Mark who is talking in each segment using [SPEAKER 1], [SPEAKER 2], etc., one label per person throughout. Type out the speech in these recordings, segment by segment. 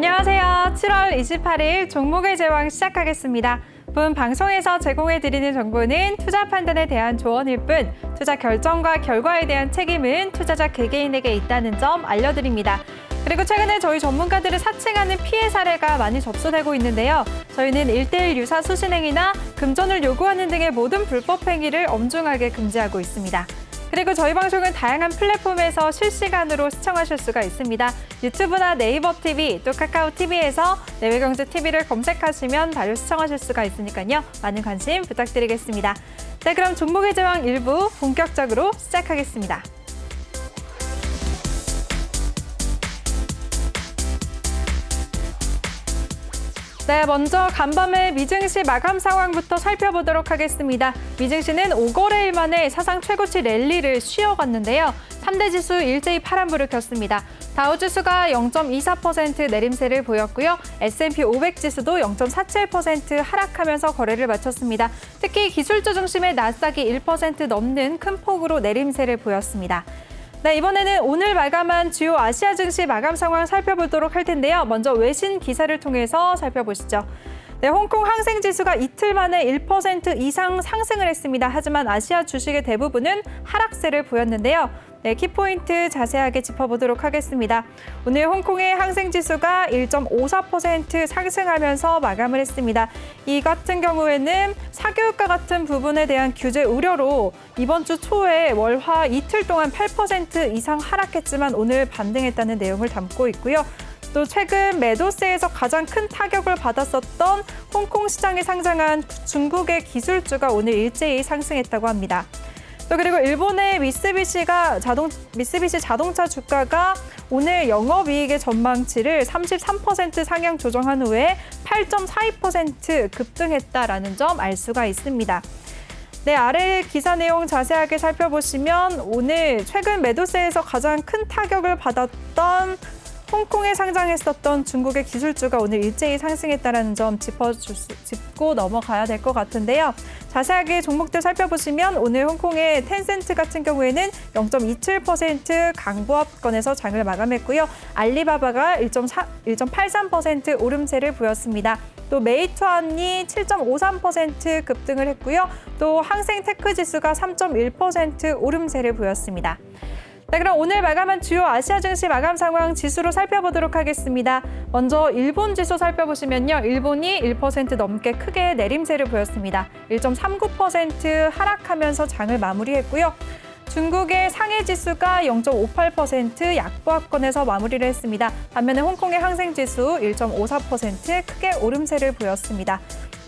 [SPEAKER 1] 안녕하세요. 7월 28일 종목의 제왕 시작하겠습니다. 본 방송에서 제공해드리는 정보는 투자 판단에 대한 조언일 뿐 투자 결정과 결과에 대한 책임은 투자자 개개인에게 있다는 점 알려드립니다. 그리고 최근에 저희 전문가들을 사칭하는 피해 사례가 많이 접수되고 있는데요. 저희는 1:1 유사 수신행위나 금전을 요구하는 등의 모든 불법 행위를 엄중하게 금지하고 있습니다. 그리고 저희 방송은 다양한 플랫폼에서 실시간으로 시청하실 수가 있습니다. 유튜브나 네이버 TV, 또 카카오 TV에서 내외경제TV를 검색하시면 바로 시청하실 수가 있으니까요. 많은 관심 부탁드리겠습니다. 네, 그럼 종목의 제왕 1부 본격적으로 시작하겠습니다. 네, 먼저 간밤의 미증시 마감 상황부터 살펴보도록 하겠습니다. 미증시는 5거래일 만에 사상 최고치 랠리를 쉬어갔는데요. 3대 지수 일제히 파란불을 켰습니다. 다우지수가 0.24% 내림세를 보였고요. S&P 500 지수도 0.47% 하락하면서 거래를 마쳤습니다. 특히 기술주 중심의 나스닥이 1% 넘는 큰 폭으로 내림세를 보였습니다. 네, 이번에는 오늘 마감한 주요 아시아 증시 마감 상황 살펴보도록 할 텐데요. 먼저 외신 기사를 통해서 살펴보시죠. 네, 홍콩 항생 지수가 이틀 만에 1% 이상 상승을 했습니다. 하지만 아시아 주식의 대부분은 하락세를 보였는데요. 네, 키포인트 자세하게 짚어보도록 하겠습니다. 오늘 홍콩의 항생 지수가 1.54% 상승하면서 마감을 했습니다. 이 같은 경우에는 사교육과 같은 부분에 대한 규제 우려로 이번 주 초에 월화 이틀 동안 8% 이상 하락했지만 오늘 반등했다는 내용을 담고 있고요. 또 최근 매도세에서 가장 큰 타격을 받았었던 홍콩 시장에 상장한 중국의 기술주가 오늘 일제히 상승했다고 합니다. 또 그리고 일본의 미쓰비시 자동차 주가가 오늘 영업이익의 전망치를 33% 상향 조정한 후에 8.42% 급등했다라는 점 알 수가 있습니다. 네, 아래 기사 내용 자세하게 살펴보시면 오늘 최근 매도세에서 가장 큰 타격을 받았던 홍콩에 상장했었던 중국의 기술주가 오늘 일제히 상승했다는 점 짚고 넘어가야 될 것 같은데요. 자세하게 종목들 살펴보시면 오늘 홍콩의 텐센트 같은 경우에는 0.27% 강보합권에서 장을 마감했고요. 알리바바가 1.83% 오름세를 보였습니다. 또 메이투안이 7.53% 급등을 했고요. 또 항생테크 지수가 3.1% 오름세를 보였습니다. 네, 그럼 오늘 마감한 주요 아시아 증시 마감 상황 지수로 살펴보도록 하겠습니다. 먼저 일본 지수 살펴보시면요. 일본이 1% 넘게 크게 내림세를 보였습니다. 1.39% 하락하면서 장을 마무리했고요. 중국의 상해 지수가 0.58% 약보합권에서 마무리를 했습니다. 반면에 홍콩의 항생 지수 1.54% 크게 오름세를 보였습니다.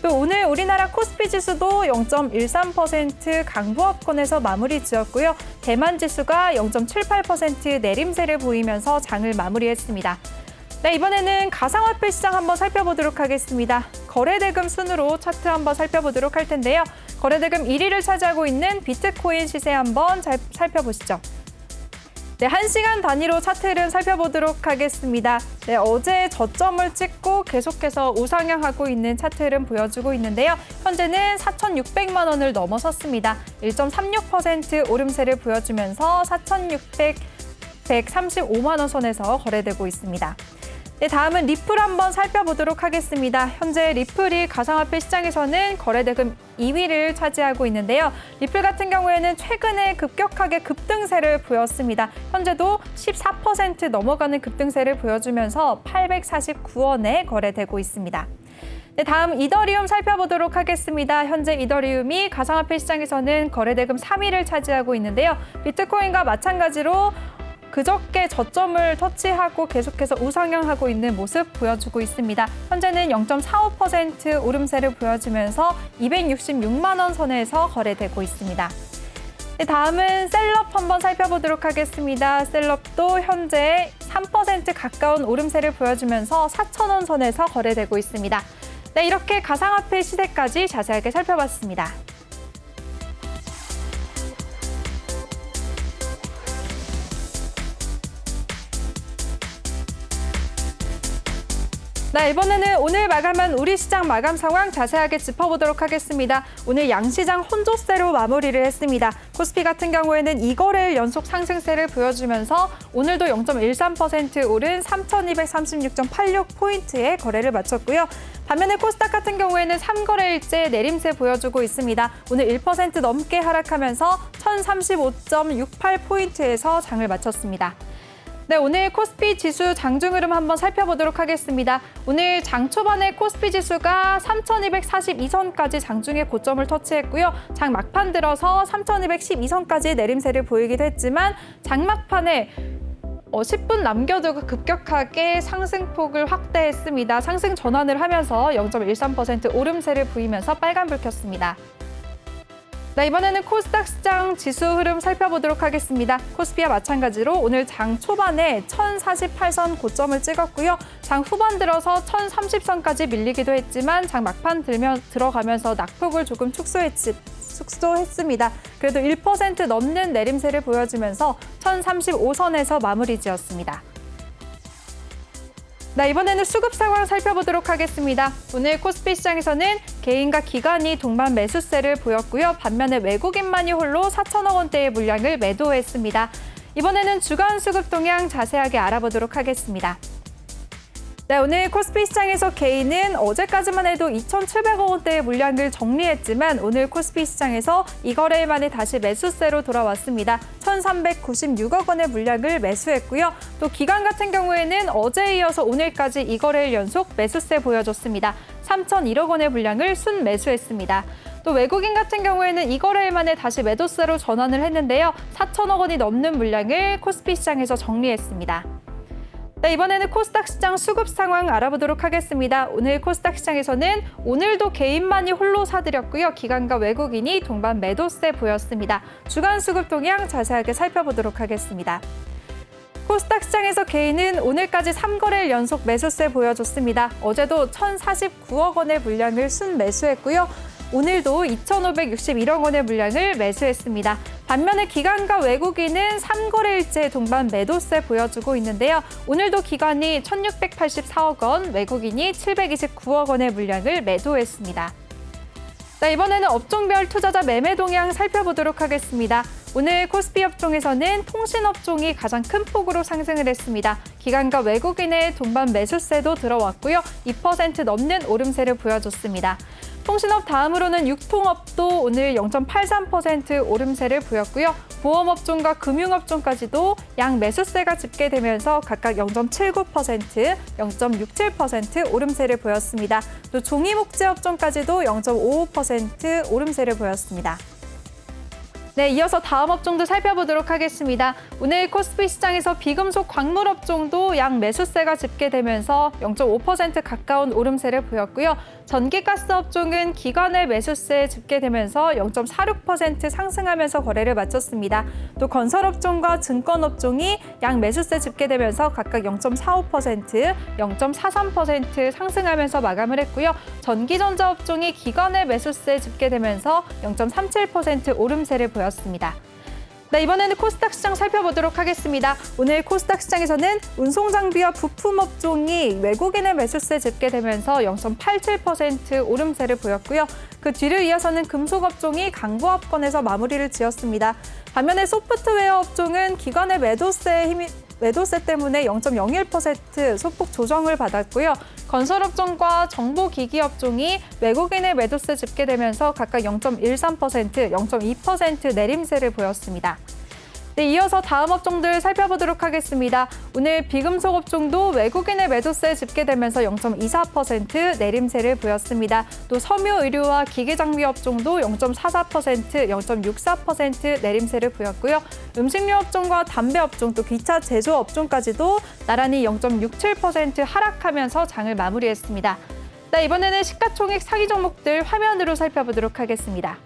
[SPEAKER 1] 또 오늘 우리나라 코스피 지수도 0.13% 강보합권에서 마무리 지었고요. 대만 지수가 0.78% 내림세를 보이면서 장을 마무리했습니다. 네, 이번에는 가상화폐 시장 한번 살펴보도록 하겠습니다. 거래대금 순으로 차트 한번 살펴보도록 할 텐데요. 거래대금 1위를 차지하고 있는 비트코인 시세 한번 살펴보시죠. 네, 1시간 단위로 차트 흐름 살펴보도록 하겠습니다. 네, 어제 저점을 찍고 계속해서 우상향하고 있는 차트 흐름 보여주고 있는데요. 현재는 4,600만 원을 넘어섰습니다. 1.36% 오름세를 보여주면서 4,635만 원 선에서 거래되고 있습니다. 네, 다음은 리플 한번 살펴보도록 하겠습니다. 현재 리플이 가상화폐 시장에서는 거래대금 2위를 차지하고 있는데요. 리플 같은 경우에는 최근에 급격하게 급등세를 보였습니다. 현재도 14% 넘어가는 급등세를 보여주면서 849원에 거래되고 있습니다. 네, 다음 이더리움 살펴보도록 하겠습니다. 현재 이더리움이 가상화폐 시장에서는 거래대금 3위를 차지하고 있는데요. 비트코인과 마찬가지로 그저께 저점을 터치하고 계속해서 우상향하고 있는 모습 보여주고 있습니다. 현재는 0.45% 오름세를 보여주면서 266만 원 선에서 거래되고 있습니다. 네, 다음은 셀럽 한번 살펴보도록 하겠습니다. 셀럽도 현재 3% 가까운 오름세를 보여주면서 4,000원 선에서 거래되고 있습니다. 네, 이렇게 가상화폐 시세까지 자세하게 살펴봤습니다. 네, 이번에는 오늘 마감한 우리 시장 마감 상황 자세하게 짚어보도록 하겠습니다. 오늘 양시장 혼조세로 마무리를 했습니다. 코스피 같은 경우에는 2거래일 연속 상승세를 보여주면서 오늘도 0.13% 오른 3,236.86포인트에 거래를 마쳤고요. 반면에 코스닥 같은 경우에는 3거래일째 내림세 보여주고 있습니다. 오늘 1% 넘게 하락하면서 1,035.68포인트에서 장을 마쳤습니다. 네, 오늘 코스피 지수 장중 흐름 한번 살펴보도록 하겠습니다. 오늘 장 초반에 코스피 지수가 3,242선까지 장중에 고점을 터치했고요. 장 막판 들어서 3,212선까지 내림세를 보이기도 했지만 장 막판에 10분 남겨두고 급격하게 상승폭을 확대했습니다. 상승 전환을 하면서 0.13% 오름세를 보이면서 빨간불 켰습니다. 네, 이번에는 코스닥 시장 지수 흐름 살펴보도록 하겠습니다. 코스피와 마찬가지로 오늘 장 초반에 1,048선 고점을 찍었고요. 장 후반 들어서 1,030선까지 밀리기도 했지만 장 막판 들어가면서 낙폭을 조금 축소했습니다. 그래도 1% 넘는 내림세를 보여주면서 1,035선에서 마무리 지었습니다. 네, 이번에는 수급 상황 살펴보도록 하겠습니다. 오늘 코스피 시장에서는 개인과 기관이 동반 매수세를 보였고요. 반면에 외국인만이 홀로 4천억 원대의 물량을 매도했습니다. 이번에는 주간 수급 동향 자세하게 알아보도록 하겠습니다. 네, 오늘 코스피 시장에서 개인은 어제까지만 해도 2,700억 원대의 물량을 정리했지만 오늘 코스피 시장에서 2거래일 만에 다시 매수세로 돌아왔습니다. 1,396억 원의 물량을 매수했고요. 또 기관 같은 경우에는 어제에 이어서 오늘까지 2거래일 연속 매수세 보여줬습니다. 3,001억 원의 물량을 순매수했습니다. 또 외국인 같은 경우에는 2거래일 만에 다시 매도세로 전환을 했는데요. 4천억 원이 넘는 물량을 코스피 시장에서 정리했습니다. 네, 이번에는 코스닥 시장 수급 상황 알아보도록 하겠습니다. 오늘 코스닥 시장에서는 오늘도 개인만이 홀로 사들였고요. 기관과 외국인이 동반 매도세 보였습니다. 주간 수급 동향 자세하게 살펴보도록 하겠습니다. 코스닥 시장에서 개인은 오늘까지 3거래일 연속 매수세 보여줬습니다. 어제도 1,049억 원의 물량을 순매수했고요. 오늘도 2,561억 원의 물량을 매수했습니다. 반면에 기관과 외국인은 3거래일째 동반 매도세 보여주고 있는데요. 오늘도 기관이 1,684억 원, 외국인이 729억 원의 물량을 매도했습니다. 네, 이번에는 업종별 투자자 매매 동향 살펴보도록 하겠습니다. 오늘 코스피 업종에서는 통신업종이 가장 큰 폭으로 상승을 했습니다. 기관과 외국인의 동반 매수세도 들어왔고요. 2% 넘는 오름세를 보여줬습니다. 통신업 다음으로는 유통업도 오늘 0.83% 오름세를 보였고요. 보험업종과 금융업종까지도 양 매수세가 집계되면서 각각 0.79%, 0.67% 오름세를 보였습니다. 또 종이목재업종까지도 0.55% 오름세를 보였습니다. 네, 이어서 다음 업종도 살펴보도록 하겠습니다. 오늘 코스피 시장에서 비금속 광물업종도 양 매수세가 집계되면서 0.5% 가까운 오름세를 보였고요. 전기가스 업종은 기관의 매수세 집계되면서 0.46% 상승하면서 거래를 마쳤습니다. 또 건설업종과 증권업종이 양 매수세 집계되면서 각각 0.45%, 0.43% 상승하면서 마감을 했고요. 전기전자업종이 기관의 매수세 집계되면서 0.37% 오름세를 보였습니다. 네, 이번에는 코스닥 시장 살펴보도록 하겠습니다. 오늘 코스닥 시장에서는 운송장비와 부품업종이 외국인의 매수세 집계되면서 0.87% 오름세를 보였고요. 그 뒤를 이어서는 금속업종이 강보합권에서 마무리를 지었습니다. 반면에 소프트웨어 업종은 기관의 매도세 때문에 0.01% 소폭 조정을 받았고요. 건설업종과 정보기기업종이 외국인의 매도세 집계되면서 각각 0.13%, 0.2% 내림세를 보였습니다. 네, 이어서 다음 업종들 살펴보도록 하겠습니다. 오늘 비금속 업종도 외국인의 매도세 집계되면서 0.24% 내림세를 보였습니다. 또 섬유의료와 기계장비 업종도 0.44%, 0.64% 내림세를 보였고요. 음식료 업종과 담배 업종, 또 기차 제조 업종까지도 나란히 0.67% 하락하면서 장을 마무리했습니다. 네, 이번에는 시가총액 상위 종목들 화면으로 살펴보도록 하겠습니다.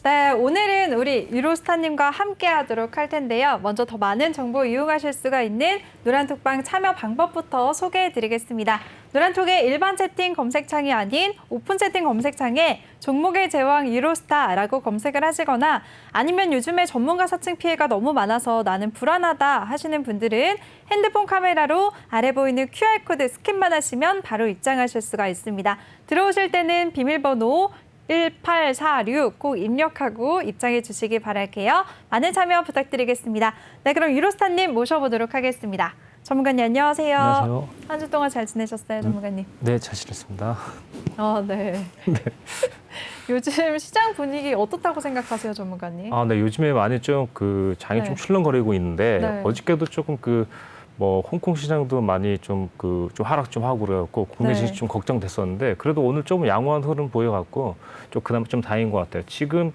[SPEAKER 1] 네, 오늘은 우리 유로스타님과 함께 하도록 할 텐데요. 먼저 더 많은 정보 이용하실 수가 있는 노란톡방 참여 방법부터 소개해 드리겠습니다. 노란톡의 일반 채팅 검색창이 아닌 오픈 채팅 검색창에 종목의 제왕 유로스타라고 검색을 하시거나 아니면 요즘에 전문가 사칭 피해가 너무 많아서 나는 불안하다 하시는 분들은 핸드폰 카메라로 아래 보이는 QR코드 스캔만 하시면 바로 입장하실 수가 있습니다. 들어오실 때는 비밀번호 1846 꼭 입력하고 입장해 주시기 바랄게요. 많은 참여 부탁드리겠습니다. 네, 그럼 유로스타님 모셔보도록 하겠습니다. 전문가님 안녕하세요.
[SPEAKER 2] 안녕하세요.
[SPEAKER 1] 한 주 동안 잘 지내셨어요, 전문가님?
[SPEAKER 2] 네, 잘 지냈습니다.
[SPEAKER 1] 네. 요즘 시장 분위기 어떻다고 생각하세요, 전문가님?
[SPEAKER 2] 네, 요즘에 많이 좀 장이 좀 출렁거리고 있는데
[SPEAKER 1] 네.
[SPEAKER 2] 어저께도 조금 홍콩 시장도 많이 좀 하락 좀 하고 그래갖고 국내
[SPEAKER 1] 네.
[SPEAKER 2] 지수 좀 걱정됐었는데 그래도 오늘 좀 양호한 흐름 보여갖고 좀 그나마 좀 다행인 것 같아요. 지금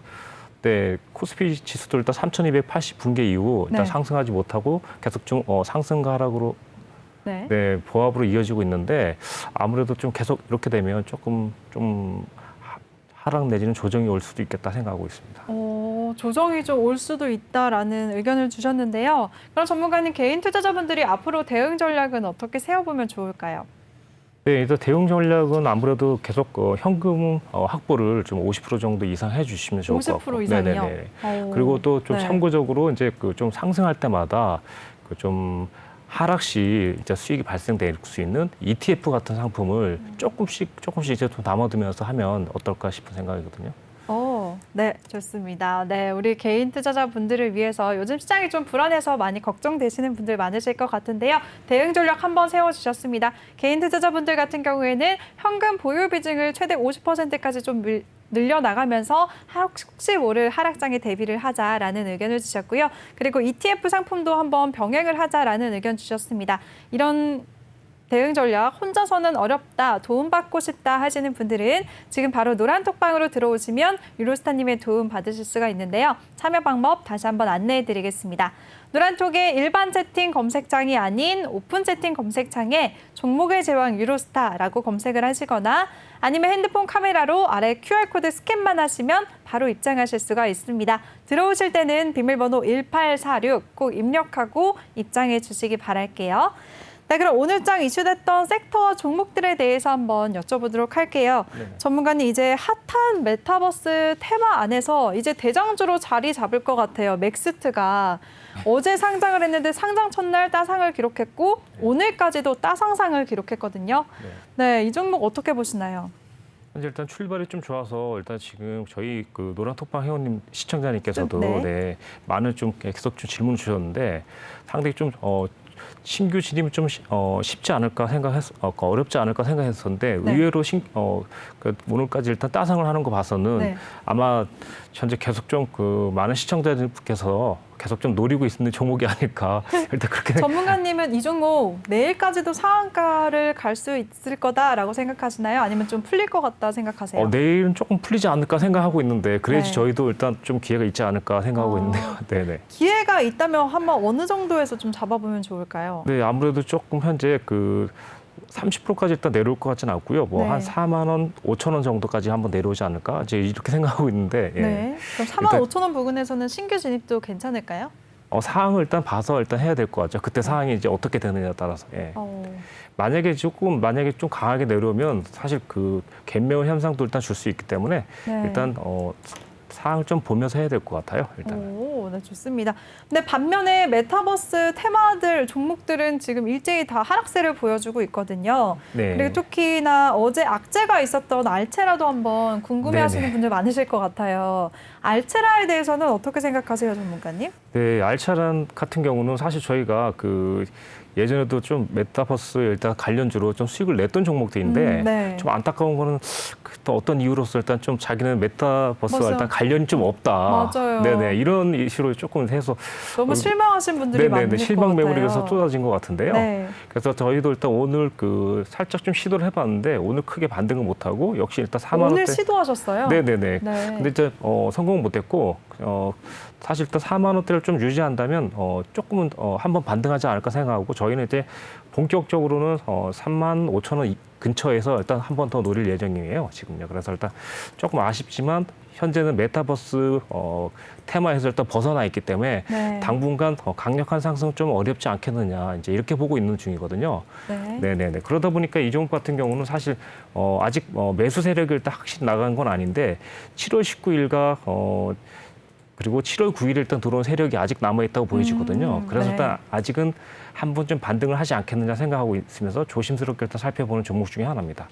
[SPEAKER 2] 네, 코스피 지수도 일단 3,280 붕괴 이후 일단
[SPEAKER 1] 네.
[SPEAKER 2] 상승하지 못하고 계속 좀 상승과 하락으로
[SPEAKER 1] 네.
[SPEAKER 2] 네, 보합으로 이어지고 있는데 아무래도 좀 계속 이렇게 되면 조금 좀 하락 내지는 조정이 올 수도 있겠다 생각하고 있습니다.
[SPEAKER 1] 조정이 좀 올 수도 있다라는 의견을 주셨는데요. 그럼 전문가님 개인 투자자분들이 앞으로 대응 전략은 어떻게 세워보면 좋을까요?
[SPEAKER 2] 네, 일단 대응 전략은 아무래도 계속 현금 확보를 좀 50% 정도 이상 해주시면 좋을 것 같고.
[SPEAKER 1] 50% 이상이요?
[SPEAKER 2] 네네네. 그리고 또 좀
[SPEAKER 1] 네.
[SPEAKER 2] 참고적으로 이제 좀 상승할 때마다 좀 하락 시 이제 수익이 발생될 수 있는 ETF 같은 상품을 조금씩 이제 좀 담아두면서 하면 어떨까 싶은 생각이거든요.
[SPEAKER 1] 네, 좋습니다. 네, 우리 개인 투자자분들을 위해서 요즘 시장이 좀 불안해서 많이 걱정되시는 분들 많으실 것 같은데요. 대응 전략 한번 세워주셨습니다. 개인 투자자분들 같은 경우에는 현금 보유 비중을 최대 50%까지 좀 늘려나가면서 혹시 모를 하락장에 대비를 하자라는 의견을 주셨고요. 그리고 ETF 상품도 한번 병행을 하자라는 의견 주셨습니다. 이런 대응 전략 혼자서는 어렵다, 도움받고 싶다 하시는 분들은 지금 바로 노란톡방으로 들어오시면 유로스타님의 도움 받으실 수가 있는데요. 참여 방법 다시 한번 안내해 드리겠습니다. 노란톡의 일반 채팅 검색창이 아닌 오픈 채팅 검색창에 종목의 제왕 유로스타라고 검색을 하시거나 아니면 핸드폰 카메라로 아래 QR코드 스캔만 하시면 바로 입장하실 수가 있습니다. 들어오실 때는 비밀번호 1846 꼭 입력하고 입장해 주시기 바랄게요. 네, 그럼 오늘 장 이슈됐던 섹터와 종목들에 대해서 한번 여쭤보도록 할게요.
[SPEAKER 2] 네.
[SPEAKER 1] 전문가님, 이제 핫한 메타버스 테마 안에서 이제 대장주로 자리 잡을 것 같아요. 맥스트가 어제 상장을 했는데 상장 첫날 따상을 기록했고 오늘까지도 따상상을 기록했거든요. 네, 이 종목 어떻게 보시나요?
[SPEAKER 2] 현재 일단 출발이 좀 좋아서 일단 지금 저희 노란톡방 회원님 시청자님께서도
[SPEAKER 1] 네.
[SPEAKER 2] 많은 좀 계속 좀 질문 주셨는데 상당히 좀 신규 진입이 좀 쉽지 않을까 어렵지 않을까 생각했었는데
[SPEAKER 1] 네.
[SPEAKER 2] 의외로 오늘까지 일단 따상을 하는 거 봐서는
[SPEAKER 1] 네.
[SPEAKER 2] 아마 현재 계속 좀 많은 시청자들께서 계속 좀 노리고 있는 종목이 아닐까 일단 그렇게
[SPEAKER 1] 전문가님은 이 종목 내일까지도 상한가를 갈 수 있을 거다라고 생각하시나요? 아니면 좀 풀릴 것 같다 생각하세요?
[SPEAKER 2] 내일은 조금 풀리지 않을까 생각하고 있는데 그래야지
[SPEAKER 1] 네.
[SPEAKER 2] 저희도 일단 좀 기회가 있지 않을까 생각하고 있는데요. 네네.
[SPEAKER 1] 기회가 있다면 한번 어느 정도에서 좀 잡아보면 좋을까요?
[SPEAKER 2] 네, 아무래도 조금 현재 30%까지 일단 내려올 것 같지는 않고요.
[SPEAKER 1] 네.
[SPEAKER 2] 한 4만 원, 5천 원 정도까지 한번 내려오지 않을까? 이제 이렇게 생각하고 있는데. 예.
[SPEAKER 1] 네. 그럼 4만 5천 원 부근에서는 신규 진입도 괜찮을까요?
[SPEAKER 2] 상황을 일단 봐서 일단 해야 될 것 같죠. 그때 상황이 이제 어떻게 되느냐에 따라서. 예. 만약에 좀 강하게 내려오면 사실 갭매운 현상도 일단 줄 수 있기 때문에
[SPEAKER 1] 네.
[SPEAKER 2] 일단 상황을 좀 보면서 해야 될 것 같아요. 일단.
[SPEAKER 1] 네, 좋습니다. 근데 반면에 메타버스 테마들 종목들은 지금 일제히 다 하락세를 보여주고 있거든요.
[SPEAKER 2] 네.
[SPEAKER 1] 그리고 특히나 어제 악재가 있었던 알체라도 한번 궁금해하시는
[SPEAKER 2] 네네.
[SPEAKER 1] 분들 많으실 것 같아요. 알체라에 대해서는 어떻게 생각하세요, 전문가님?
[SPEAKER 2] 네, 알차란 같은 경우는 사실 저희가 예전에도 좀 메타버스 일단 관련주로 좀 수익을 냈던 종목들인데
[SPEAKER 1] 네.
[SPEAKER 2] 좀 안타까운 거는 또 어떤 이유로서 일단 좀 자기는 메타버스와
[SPEAKER 1] 맞아요.
[SPEAKER 2] 일단 관련이 좀 없다.
[SPEAKER 1] 맞아요.
[SPEAKER 2] 네네, 이런 이슈로 조금 해서
[SPEAKER 1] 너무 실망하신 분들이 많을 것 같아요.
[SPEAKER 2] 실망 매물이 그래서 쏟아진 것 같은데요.
[SPEAKER 1] 네.
[SPEAKER 2] 그래서 저희도 일단 오늘 살짝 좀 시도를 해봤는데 오늘 크게 반등을 못하고 역시 일단 4만 원대.
[SPEAKER 1] 오늘 시도하셨어요?
[SPEAKER 2] 네네네.
[SPEAKER 1] 네.
[SPEAKER 2] 근데 이제 성공은 못했고 사실 일단 4만 원대를 좀 유지한다면 조금은 한번 반등하지 않을까 생각하고 저희는 이제 본격적으로는 3만 5천 원 근처에서 일단 한 번 더 노릴 예정이에요. 지금요. 그래서 일단 조금 아쉽지만 현재는 메타버스 테마에서 일단 벗어나 있기 때문에
[SPEAKER 1] 네.
[SPEAKER 2] 당분간 강력한 상승 좀 어렵지 않겠느냐 이제 이렇게 보고 있는 중이거든요.
[SPEAKER 1] 네.
[SPEAKER 2] 네네네. 그러다 보니까 이 종목 같은 경우는 사실 아직 매수 세력이 일단 확실히 나간 건 아닌데 7월 19일과 그리고 7월 9일에 일단 들어온 세력이 아직 남아있다고 보여지거든요. 그래서
[SPEAKER 1] 네. 일단
[SPEAKER 2] 아직은 한 번 좀 반등을 하지 않겠느냐 생각하고 있으면서 조심스럽게 일단 살펴보는 종목 중에 하나입니다.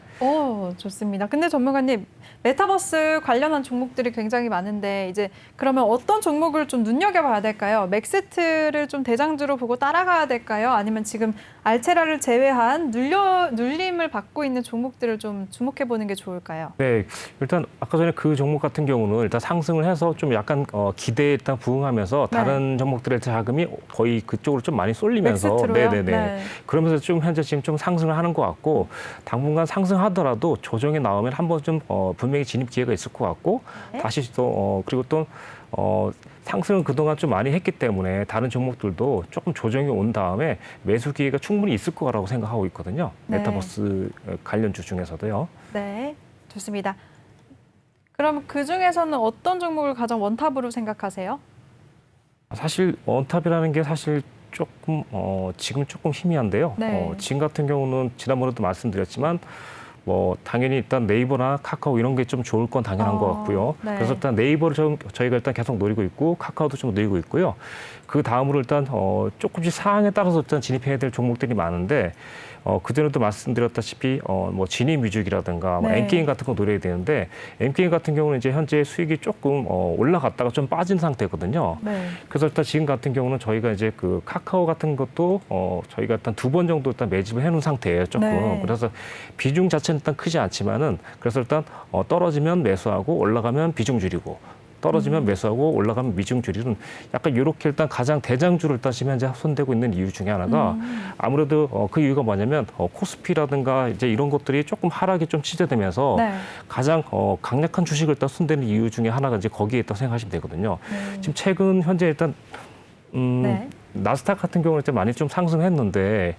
[SPEAKER 1] 좋습니다. 근데 전문가님, 메타버스 관련한 종목들이 굉장히 많은데 이제 그러면 어떤 종목을 좀 눈여겨봐야 될까요? 맥스트를 좀 대장주로 보고 따라가야 될까요? 아니면 지금 알체라를 제외한 눌림을 받고 있는 종목들을 좀 주목해보는 게 좋을까요?
[SPEAKER 2] 네, 일단 아까 전에 그 종목 같은 경우는 일단 상승을 해서 좀 약간 기대에 일단 부응하면서 다른 종목들의 자금이 거의 그쪽으로 좀 많이 쏠리면서
[SPEAKER 1] 맥스트로요?
[SPEAKER 2] 네네네.
[SPEAKER 1] 네.
[SPEAKER 2] 그러면서 좀 현재 지금 좀 상승을 하는 것 같고 당분간 상승하더라도 조정이 나오면 한번 좀 분명히 진입 기회가 있을 것 같고
[SPEAKER 1] 네.
[SPEAKER 2] 다시 또 그리고 또 상승을 그동안 좀 많이 했기 때문에 다른 종목들도 조금 조정이 온 다음에 매수 기회가 충분히 있을 거라고 생각하고 있거든요.
[SPEAKER 1] 네.
[SPEAKER 2] 메타버스 관련주 중에서도요.
[SPEAKER 1] 네, 좋습니다. 그럼 그 중에서는 어떤 종목을 가장 원탑으로 생각하세요?
[SPEAKER 2] 사실 원탑이라는 게 사실 조금 지금 조금 희미한데요.
[SPEAKER 1] 네.
[SPEAKER 2] 지금 같은 경우는 지난번에도 말씀드렸지만 당연히 일단 네이버나 카카오 이런 게 좀 좋을 건 당연한 것 같고요.
[SPEAKER 1] 네.
[SPEAKER 2] 그래서 일단 네이버를 저희가 일단 계속 노리고 있고 카카오도 좀 노리고 있고요. 그 다음으로 일단 조금씩 상황에 따라서 일단 진입해야 될 종목들이 많은데 그전에도 말씀드렸다시피 지니뮤직이라든가
[SPEAKER 1] 네.
[SPEAKER 2] M게임 같은 거 노려야 되는데 M게임 같은 경우는 이제 현재 수익이 조금 올라갔다가 좀 빠진 상태거든요.
[SPEAKER 1] 네.
[SPEAKER 2] 그래서 일단 지금 같은 경우는 저희가 이제 그 카카오 같은 것도 저희가 일단 2번 정도 일단 매집을 해놓은 상태예요. 조금.
[SPEAKER 1] 네.
[SPEAKER 2] 그래서 비중 자체는 일단 크지 않지만은 그래서 일단 떨어지면 매수하고 올라가면 비중 줄이고 떨어지면 매수하고 올라가면 미중 줄이는 약간 이렇게 일단 가장 대장주를 일단 지금 현재 손대고 있는 이유 중에 하나가 아무래도 그 이유가 뭐냐면 코스피라든가 이제 이런 것들이 조금 하락이 좀 취재되면서
[SPEAKER 1] 네.
[SPEAKER 2] 가장 강력한 주식을 일단 손대는 이유 중에 하나가 이제 거기에 있다고 생각하시면 되거든요.
[SPEAKER 1] 네.
[SPEAKER 2] 지금 최근 현재 일단
[SPEAKER 1] 네.
[SPEAKER 2] 나스닥 같은 경우는 이제 많이 좀 상승했는데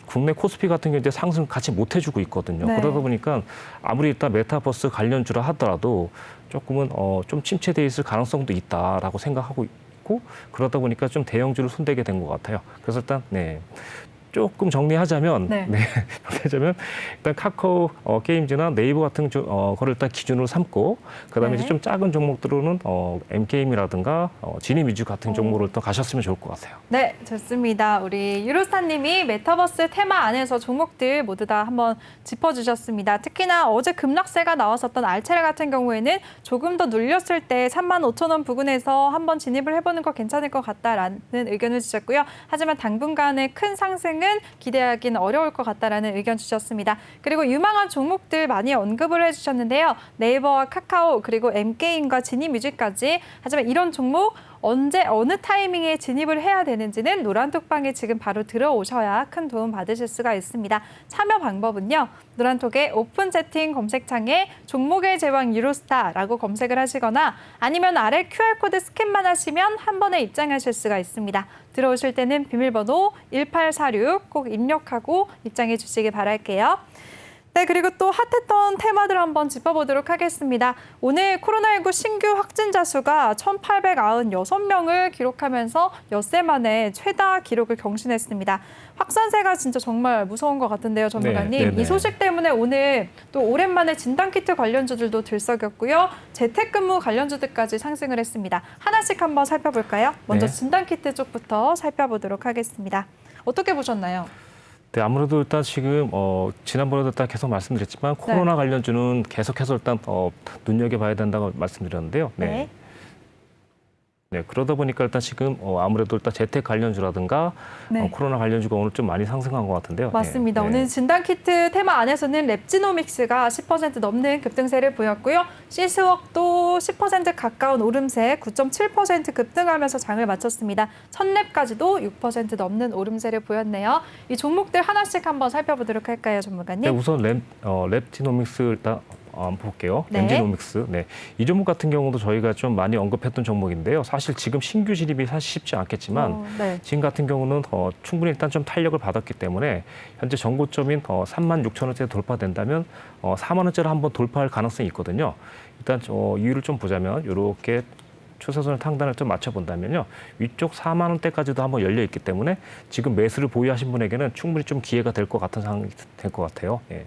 [SPEAKER 2] 국내 코스피 같은 경우 이제 상승 같이 못 해주고 있거든요.
[SPEAKER 1] 네.
[SPEAKER 2] 그러다 보니까 아무리 일단 메타버스 관련주라 하더라도 조금은 좀 침체돼 있을 가능성도 있다라고 생각하고 있고 그러다 보니까 좀 대형주를 손대게 된 것 같아요. 그래서 일단 조금 정리하자면,
[SPEAKER 1] 네.
[SPEAKER 2] 정리하자면 일단 카카오 게임즈나 네이버 같은 거를 일단 기준으로 삼고 그다음에
[SPEAKER 1] 네.
[SPEAKER 2] 이제 좀 작은 종목들로는 M게임이라든가 지니뮤직 같은 종목으로 일단 가셨으면 좋을 것 같아요.
[SPEAKER 1] 네, 좋습니다. 우리 유로스타님이 메타버스 테마 안에서 종목들 모두 다 한번 짚어주셨습니다. 특히나 어제 급락세가 나왔었던 알체라 같은 경우에는 조금 더 눌렸을 때 35,000원 부근에서 한번 진입을 해보는 거 괜찮을 것 같다라는 의견을 주셨고요. 하지만 당분간의 큰 상승은 기대하기는 어려울 것 같다라는 의견 주셨습니다. 그리고 유망한 종목들 많이 언급을 해주셨는데요. 네이버와 카카오 그리고 M게임과 지니뮤직까지. 하지만 이런 종목 언제 어느 타이밍에 진입을 해야 되는지는 노란톡방에 지금 바로 들어오셔야 큰 도움 받으실 수가 있습니다. 참여 방법은요. 노란톡의 오픈 채팅 검색창에 종목의 제왕 유로스타라고 검색을 하시거나 아니면 아래 QR코드 스캔만 하시면 한 번에 입장하실 수가 있습니다. 들어오실 때는 비밀번호 1846 꼭 입력하고 입장해 주시기 바랄게요. 네, 그리고 또 핫했던 테마들 한번 짚어보도록 하겠습니다. 오늘 코로나19 신규 확진자 수가 1,896명을 기록하면서 엿새 만에 최다 기록을 경신했습니다. 확산세가 진짜 정말 무서운 것 같은데요, 전문가님. 이 소식 때문에 오늘 또 오랜만에 진단키트 관련주들도 들썩였고요. 재택근무 관련주들까지 상승을 했습니다. 하나씩 한번 살펴볼까요? 먼저 진단키트 쪽부터 살펴보도록 하겠습니다. 어떻게 보셨나요?
[SPEAKER 2] 네, 아무래도 일단 지금 지난번에도 일단 계속 말씀드렸지만 코로나 관련주는 계속해서 일단 눈여겨봐야 된다고 말씀드렸는데요. 네. 네, 그러다 보니까 일단 지금 아무래도 일단 재택 관련주라든가 코로나 관련주가 오늘 좀 많이 상승한 것 같은데요.
[SPEAKER 1] 맞습니다. 오늘 진단키트 테마 안에서는 랩지노믹스가 10% 넘는 급등세를 보였고요. 시스웍도 10% 가까운 오름세 9.7% 급등하면서 장을 마쳤습니다. 첫랩까지도 6% 넘는 오름세를 보였네요. 이 종목들 하나씩 한번 살펴보도록 할까요, 전문가님?
[SPEAKER 2] 네, 우선 랩지노믹스 일단 한번 볼게요.
[SPEAKER 1] 네.
[SPEAKER 2] 엔지노믹스. 네. 이 종목 같은 경우도 저희가 좀 많이 언급했던 종목인데요. 사실 지금 신규 진입이 사실 쉽지 않겠지만
[SPEAKER 1] 네.
[SPEAKER 2] 지금 같은 경우는 충분히 일단 좀 탄력을 받았기 때문에 현재 전고점인 36,000원대 돌파된다면 4만 원대를 한번 돌파할 가능성이 있거든요. 일단 이유를 좀 보자면 이렇게 추세선을 상단을 좀 맞춰본다면요. 위쪽 4만 원대까지도 한번 열려 있기 때문에 지금 매수를 보유하신 분에게는 충분히 좀 기회가 될 것 같은 상황이 될 것 같아요. 예.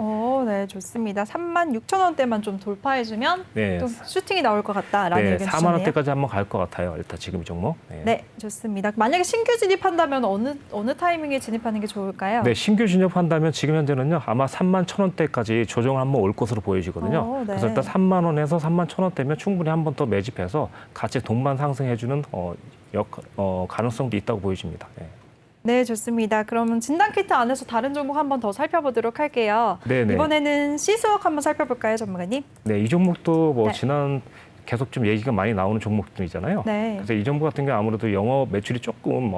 [SPEAKER 1] 네, 좋습니다. 36,000원대만 좀 돌파해주면
[SPEAKER 2] 네.
[SPEAKER 1] 좀 슈팅이 나올 것 같다라는
[SPEAKER 2] 네,
[SPEAKER 1] 의견
[SPEAKER 2] 4만
[SPEAKER 1] 주셨네요.
[SPEAKER 2] 원대까지 한번 갈 것 같아요. 일단 지금 이 종목.
[SPEAKER 1] 네, 좋습니다. 만약에 신규 진입한다면 어느 타이밍에 진입하는 게 좋을까요?
[SPEAKER 2] 네, 신규 진입한다면 지금 현재는요. 아마 3만 1,000원대까지 조정을 한번 올 것으로 보여지거든요.
[SPEAKER 1] 네.
[SPEAKER 2] 그래서 일단 3만 원에서 3만 1,000원대면 충분히 한 번 더 매집해서 같이 동반 상승해주는 가능성도 있다고 보여집니다. 네.
[SPEAKER 1] 네, 좋습니다. 그러면 진단 키트 안에서 다른 종목 한번 더 살펴보도록 할게요.
[SPEAKER 2] 네네.
[SPEAKER 1] 이번에는 C수억 한번 살펴볼까요, 전문가님?
[SPEAKER 2] 네, 이 종목도
[SPEAKER 1] 네.
[SPEAKER 2] 지난 계속 좀 얘기가 많이 나오는 종목들이잖아요.
[SPEAKER 1] 네.
[SPEAKER 2] 그래서 이 종목 같은 경우 아무래도 영업 매출이 조금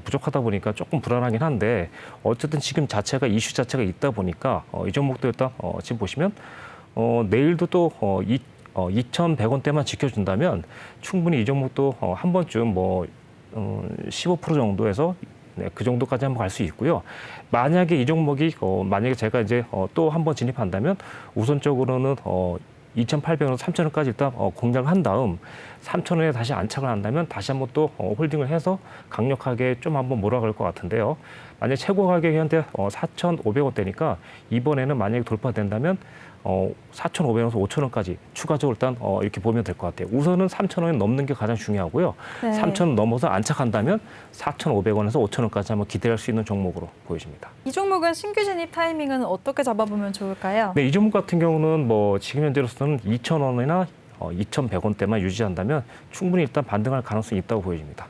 [SPEAKER 2] 부족하다 보니까 조금 불안하긴 한데 어쨌든 지금 자체가 이슈 자체가 있다 보니까 이 종목도 일단 지금 보시면 내일도 또 2,100원대만 지켜준다면 충분히 이 종목도 한 번쯤 15% 정도에서 그 정도까지 한번 갈 수 있고요. 만약에 이 종목이 만약에 제가 이제 또 한 번 진입한다면 우선적으로는 2,800원에서 3,000원까지 일단 공략을 한 다음 3,000원에 다시 안착을 한다면 다시 한번 또 홀딩을 해서 강력하게 좀 한번 몰아갈 것 같은데요. 만약 최고 가격이 현재 4,500원대니까 이번에는 만약에 돌파된다면 4,500원에서 5,000원까지 추가적으로 일단 이렇게 보면 될 것 같아요. 우선은 3,000원 넘는 게 가장 중요하고요.
[SPEAKER 1] 네.
[SPEAKER 2] 3,000원 넘어서 안착한다면 4,500원에서 5,000원까지 한번 기대할 수 있는 종목으로 보여집니다.
[SPEAKER 1] 이 종목은 신규 진입 타이밍은 어떻게 잡아보면 좋을까요?
[SPEAKER 2] 네, 이 종목 같은 경우는 지금 현재로서는 2,000원이나 2,100원대만 유지한다면 충분히 일단 반등할 가능성이 있다고 보여집니다.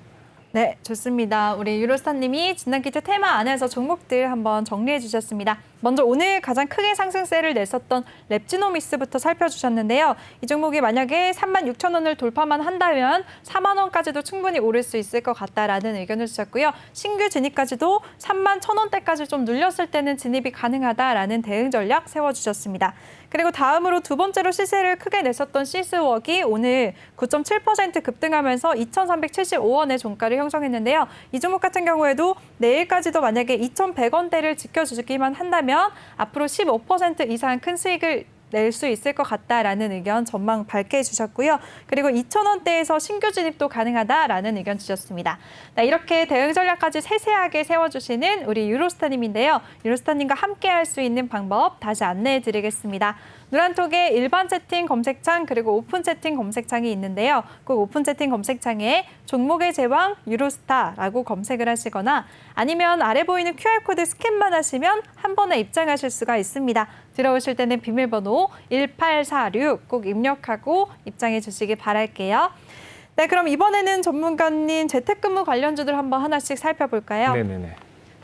[SPEAKER 1] 네, 좋습니다. 우리 유로스타님이 진단키트 테마 안에서 종목들 한번 정리해 주셨습니다. 먼저 오늘 가장 크게 상승세를 냈었던 랩지노믹스부터 살펴주셨는데요. 이 종목이 만약에 36,000원을 돌파만 한다면 4만 원까지도 충분히 오를 수 있을 것 같다라는 의견을 주셨고요. 신규 진입까지도 3만 1,000원대까지 좀 눌렸을 때는 진입이 가능하다라는 대응 전략 세워주셨습니다. 그리고 다음으로 두 번째로 시세를 크게 냈었던 시스웍이 오늘 9.7% 급등하면서 2,375원의 종가를 형성했는데요. 이 종목 같은 경우에도 내일까지도 만약에 2,100원대를 지켜주기만 한다면 앞으로 15% 이상 큰 수익을 낼 수 있을 것 같다라는 의견 전망 밝게 해주셨고요. 그리고 2,000원대에서 신규 진입도 가능하다라는 의견 주셨습니다. 네, 이렇게 대응 전략까지 세세하게 세워주시는 우리 유로스타님인데요. 유로스타님과 함께 할 수 있는 방법 다시 안내해 드리겠습니다. 누란톡에 일반 채팅 검색창 그리고 오픈 채팅 검색창이 있는데요. 꼭 오픈 채팅 검색창에 종목의 제왕 유로스타라고 검색을 하시거나 아니면 아래 보이는 QR코드 스캔만 하시면 한 번에 입장하실 수가 있습니다. 들어오실 때는 비밀번호 1846 꼭 입력하고 입장해 주시기 바랄게요. 네, 그럼 이번에는 전문가님 재택근무 관련주들 한번 하나씩 살펴볼까요?
[SPEAKER 2] 네네네.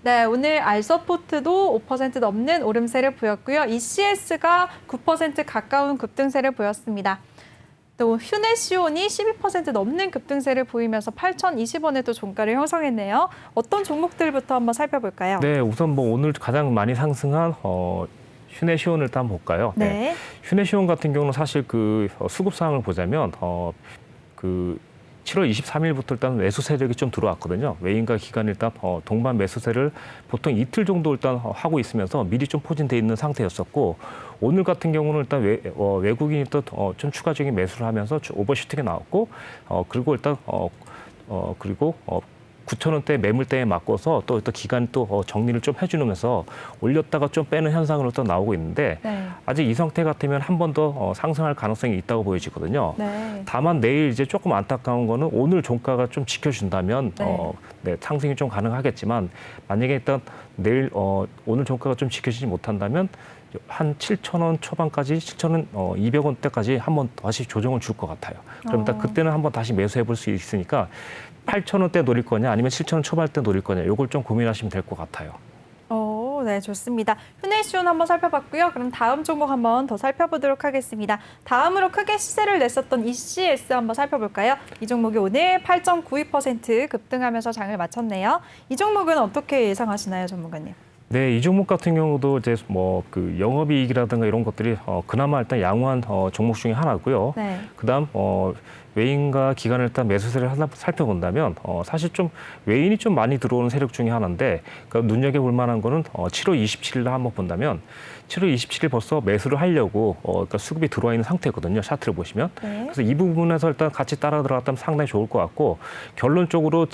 [SPEAKER 1] 네, 오늘 알서포트도 5% 넘는 오름세를 보였고요. ECS가 9% 가까운 급등세를 보였습니다. 또 휴네시온이 12% 넘는 급등세를 보이면서 8,020원에 또 종가를 형성했네요. 어떤 종목들부터 한번 살펴볼까요?
[SPEAKER 2] 네, 우선 오늘 가장 많이 상승한 휴네시온을 일단 볼까요?
[SPEAKER 1] 네.
[SPEAKER 2] 휴네시온 같은 경우는 사실 그 수급 상황을 보자면 7월 23일부터 일단 매수 세력이 좀 들어왔거든요. 외인과 기관이 일단 동반 매수세를 보통 이틀 정도 일단 하고 있으면서 미리 좀 포진돼 있는 상태였었고 오늘 같은 경우는 일단 외국인이 또 좀 추가적인 매수를 하면서 오버슈팅이 나왔고 그리고 일단 그리고 9,000원대 매물대에 맞고서 또 기간이 또 정리를 좀 해주면서 올렸다가 좀 빼는 현상으로 또 나오고 있는데
[SPEAKER 1] 네.
[SPEAKER 2] 아직 이 상태 같으면 한 번 더 상승할 가능성이 있다고 보여지거든요.
[SPEAKER 1] 네.
[SPEAKER 2] 다만 내일 이제 조금 안타까운 거는 오늘 종가가 좀 지켜준다면
[SPEAKER 1] 네.
[SPEAKER 2] 상승이 좀 가능하겠지만 만약에 일단 내일 오늘 종가가 좀 지켜지지 못한다면 한 7,000원 초반까지 7,000원 200원대까지 한번 다시 조정을 줄 것 같아요. 그럼 일단 그때는 한번 다시 매수해 볼 수 있으니까 8,000원대 노릴 거냐 아니면 7,000원 초반대 노릴 거냐 이걸 좀 고민하시면 될 것 같아요.
[SPEAKER 1] 네, 좋습니다. 휴네시온 한번 살펴봤고요. 그럼 다음 종목 한번 더 살펴보도록 하겠습니다. 다음으로 크게 시세를 냈었던 ECS 한번 살펴볼까요? 이 종목이 오늘 8.92% 급등하면서 장을 마쳤네요. 이 종목은 어떻게 예상하시나요, 전문가님?
[SPEAKER 2] 네, 이 종목 같은 경우도 이제 뭐 그 영업이익이라든가 이런 것들이 그나마 일단 양호한 종목 중에 하나고요.
[SPEAKER 1] 네.
[SPEAKER 2] 그다음 외인과 기관을 일단 매수세를 살펴본다면 사실 좀 외인이 좀 많이 들어오는 세력 중에 하나인데 눈여겨볼 만한 거는 7월 27일 한번 본다면 7월 27일 벌써 매수를 하려고 그러니까 수급이 들어와 있는 상태거든요. 차트를 보시면.
[SPEAKER 1] 네.
[SPEAKER 2] 그래서 이 부분에서 일단 같이 따라 들어갔다면 상당히 좋을 것 같고 결론적으로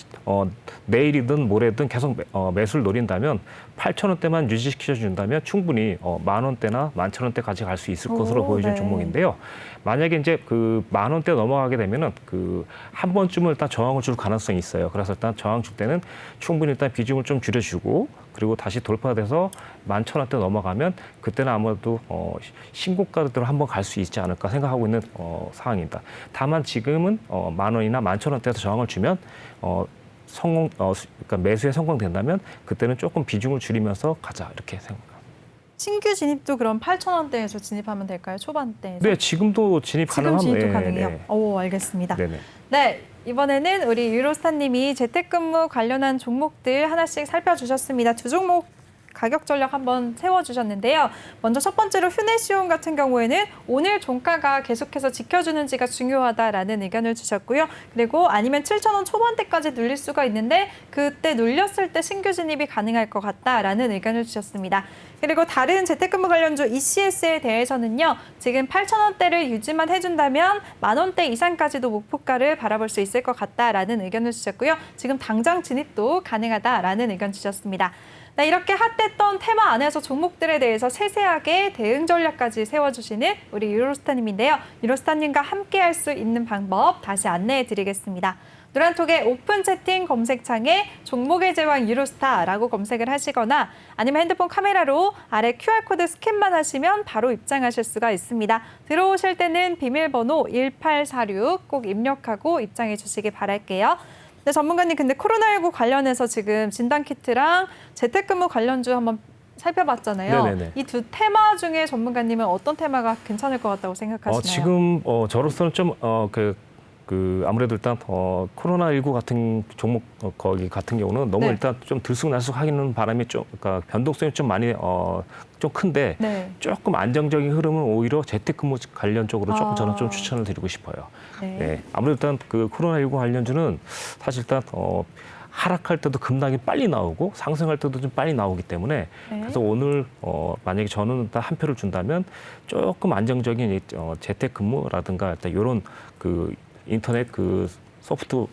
[SPEAKER 2] 내일이든 모레든 계속 매수를 노린다면 8,000원대만 유지시켜 준다면 충분히 10,000원대나 11,000원대까지 갈 수 있을 것으로 보여지는
[SPEAKER 1] 네.
[SPEAKER 2] 종목인데요. 만약에 이제 그 10,000원대 넘어가게 되면은 그 한 번쯤은 일단 저항을 줄 가능성이 있어요. 그래서 일단 저항 줄 때는 충분히 일단 비중을 좀 줄여주고 그리고 다시 돌파돼서 11,000원대 넘어가면 그때는 아무래도 신고가대로 한번 갈 수 있지 않을까 생각하고 있는 상황입니다. 다만 지금은 10,000원이나 11,000원대에서 저항을 주면 그러니까 매수에 성공된다면 그때는 조금 비중을 줄이면서 가자 이렇게 생각합니다.
[SPEAKER 1] 신규 진입도 그럼 8,000원대에서 진입하면 될까요? 초반대에서?
[SPEAKER 2] 네, 지금도 진입
[SPEAKER 1] 지금
[SPEAKER 2] 가능합니다.
[SPEAKER 1] 진입도
[SPEAKER 2] 네,
[SPEAKER 1] 가능해요?
[SPEAKER 2] 네.
[SPEAKER 1] 오, 알겠습니다.
[SPEAKER 2] 네네.
[SPEAKER 1] 네, 이번에는 우리 유로스타님이 재택근무 관련한 종목들 하나씩 살펴주셨습니다. 두 종목 가격 전략 한번 세워주셨는데요. 먼저 첫 번째로 휴네시온 같은 경우에는 오늘 종가가 계속해서 지켜주는지가 중요하다라는 의견을 주셨고요. 그리고 아니면 7,000원 초반대까지 눌릴 수가 있는데 그때 눌렸을 때 신규 진입이 가능할 것 같다라는 의견을 주셨습니다. 그리고 다른 재택근무 관련주 ECS에 대해서는요. 지금 8,000원대를 유지만 해준다면 10,000원대 이상까지도 목표가를 바라볼 수 있을 것 같다라는 의견을 주셨고요. 지금 당장 진입도 가능하다라는 의견 주셨습니다. 네, 이렇게 핫했던 테마 안에서 종목들에 대해서 세세하게 대응 전략까지 세워주시는 우리 유로스타님인데요. 유로스타님과 함께할 수 있는 방법 다시 안내해드리겠습니다. 노란톡의 오픈 채팅 검색창에 종목의 제왕 유로스타라고 검색을 하시거나 아니면 핸드폰 카메라로 아래 QR코드 스캔만 하시면 바로 입장하실 수가 있습니다. 들어오실 때는 비밀번호 1846 꼭 입력하고 입장해 주시기 바랄게요. 네, 전문가님, 근데 코로나19 관련해서 지금 진단키트랑 재택근무 관련주 한번 살펴봤잖아요.
[SPEAKER 2] 네네네.
[SPEAKER 1] 이 두 테마 중에 전문가님은 어떤 테마가 괜찮을 것 같다고 생각하시나요?
[SPEAKER 2] 지금 저로서는 좀 아무래도 일단 코로나19 같은 종목 거기 같은 경우는 너무
[SPEAKER 1] 네.
[SPEAKER 2] 일단 좀 들쑥날쑥하기는 바람이 좀 그러니까 변동성이 좀 많이 좀 큰데
[SPEAKER 1] 네.
[SPEAKER 2] 조금 안정적인 흐름은 오히려 재택근무 관련 쪽으로 조금 저는 좀 추천을 드리고 싶어요.
[SPEAKER 1] 네.
[SPEAKER 2] 네, 아무래도 일단 그 코로나19 관련주는 사실 일단 하락할 때도 급락이 빨리 나오고 상승할 때도 좀 빨리 나오기 때문에
[SPEAKER 1] 네.
[SPEAKER 2] 그래서 오늘 만약에 저는 일단 한 표를 준다면 조금 안정적인 재택근무라든가 일단 이런 그 인터넷 그 소프트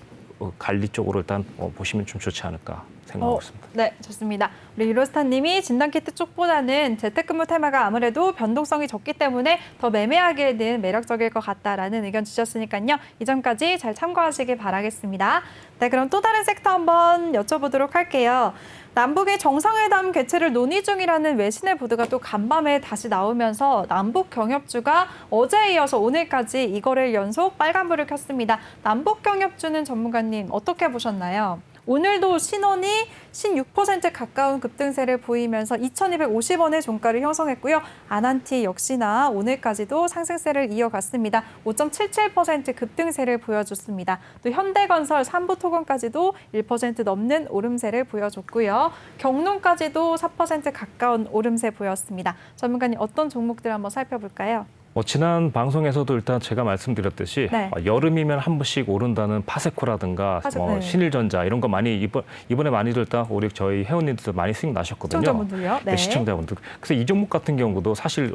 [SPEAKER 2] 관리 쪽으로 일단 보시면 좀 좋지 않을까 생각하고 있습니다.
[SPEAKER 1] 네, 좋습니다. 우리 유로스타님이 진단키트 쪽보다는 재택근무 테마가 아무래도 변동성이 적기 때문에 더 매매하기에는 매력적일 것 같다라는 의견 주셨으니까요. 이 점까지 잘 참고하시길 바라겠습니다. 네, 그럼 또 다른 섹터 한번 여쭤보도록 할게요. 남북의 정상회담 개최를 논의 중이라는 외신의 보도가 또 간밤에 다시 나오면서 남북 경협주가 어제에 이어서 오늘까지 이거래일 연속 빨간불을 켰습니다. 남북 경협주는 전문가님 어떻게 보셨나요? 오늘도 신원이 16% 가까운 급등세를 보이면서 2,250원의 종가를 형성했고요. 아난티 역시나 오늘까지도 상승세를 이어갔습니다. 5.77% 급등세를 보여줬습니다. 또 현대건설, 삼부토건까지도 1% 넘는 오름세를 보여줬고요. 경농까지도 4% 가까운 오름세 보였습니다. 전문가님 어떤 종목들 한번 살펴볼까요?
[SPEAKER 2] 지난 방송에서도 일단 제가 말씀드렸듯이
[SPEAKER 1] 네.
[SPEAKER 2] 여름이면 한 번씩 오른다는 파세코라든가
[SPEAKER 1] 네.
[SPEAKER 2] 신일전자 이런 거 많이 이번에 많이들 일단 우리 저희 회원님들도 많이 수익 나셨거든요.
[SPEAKER 1] 시청자분들요? 네.
[SPEAKER 2] 네, 시청자분들. 그래서 이 종목 같은 경우도 사실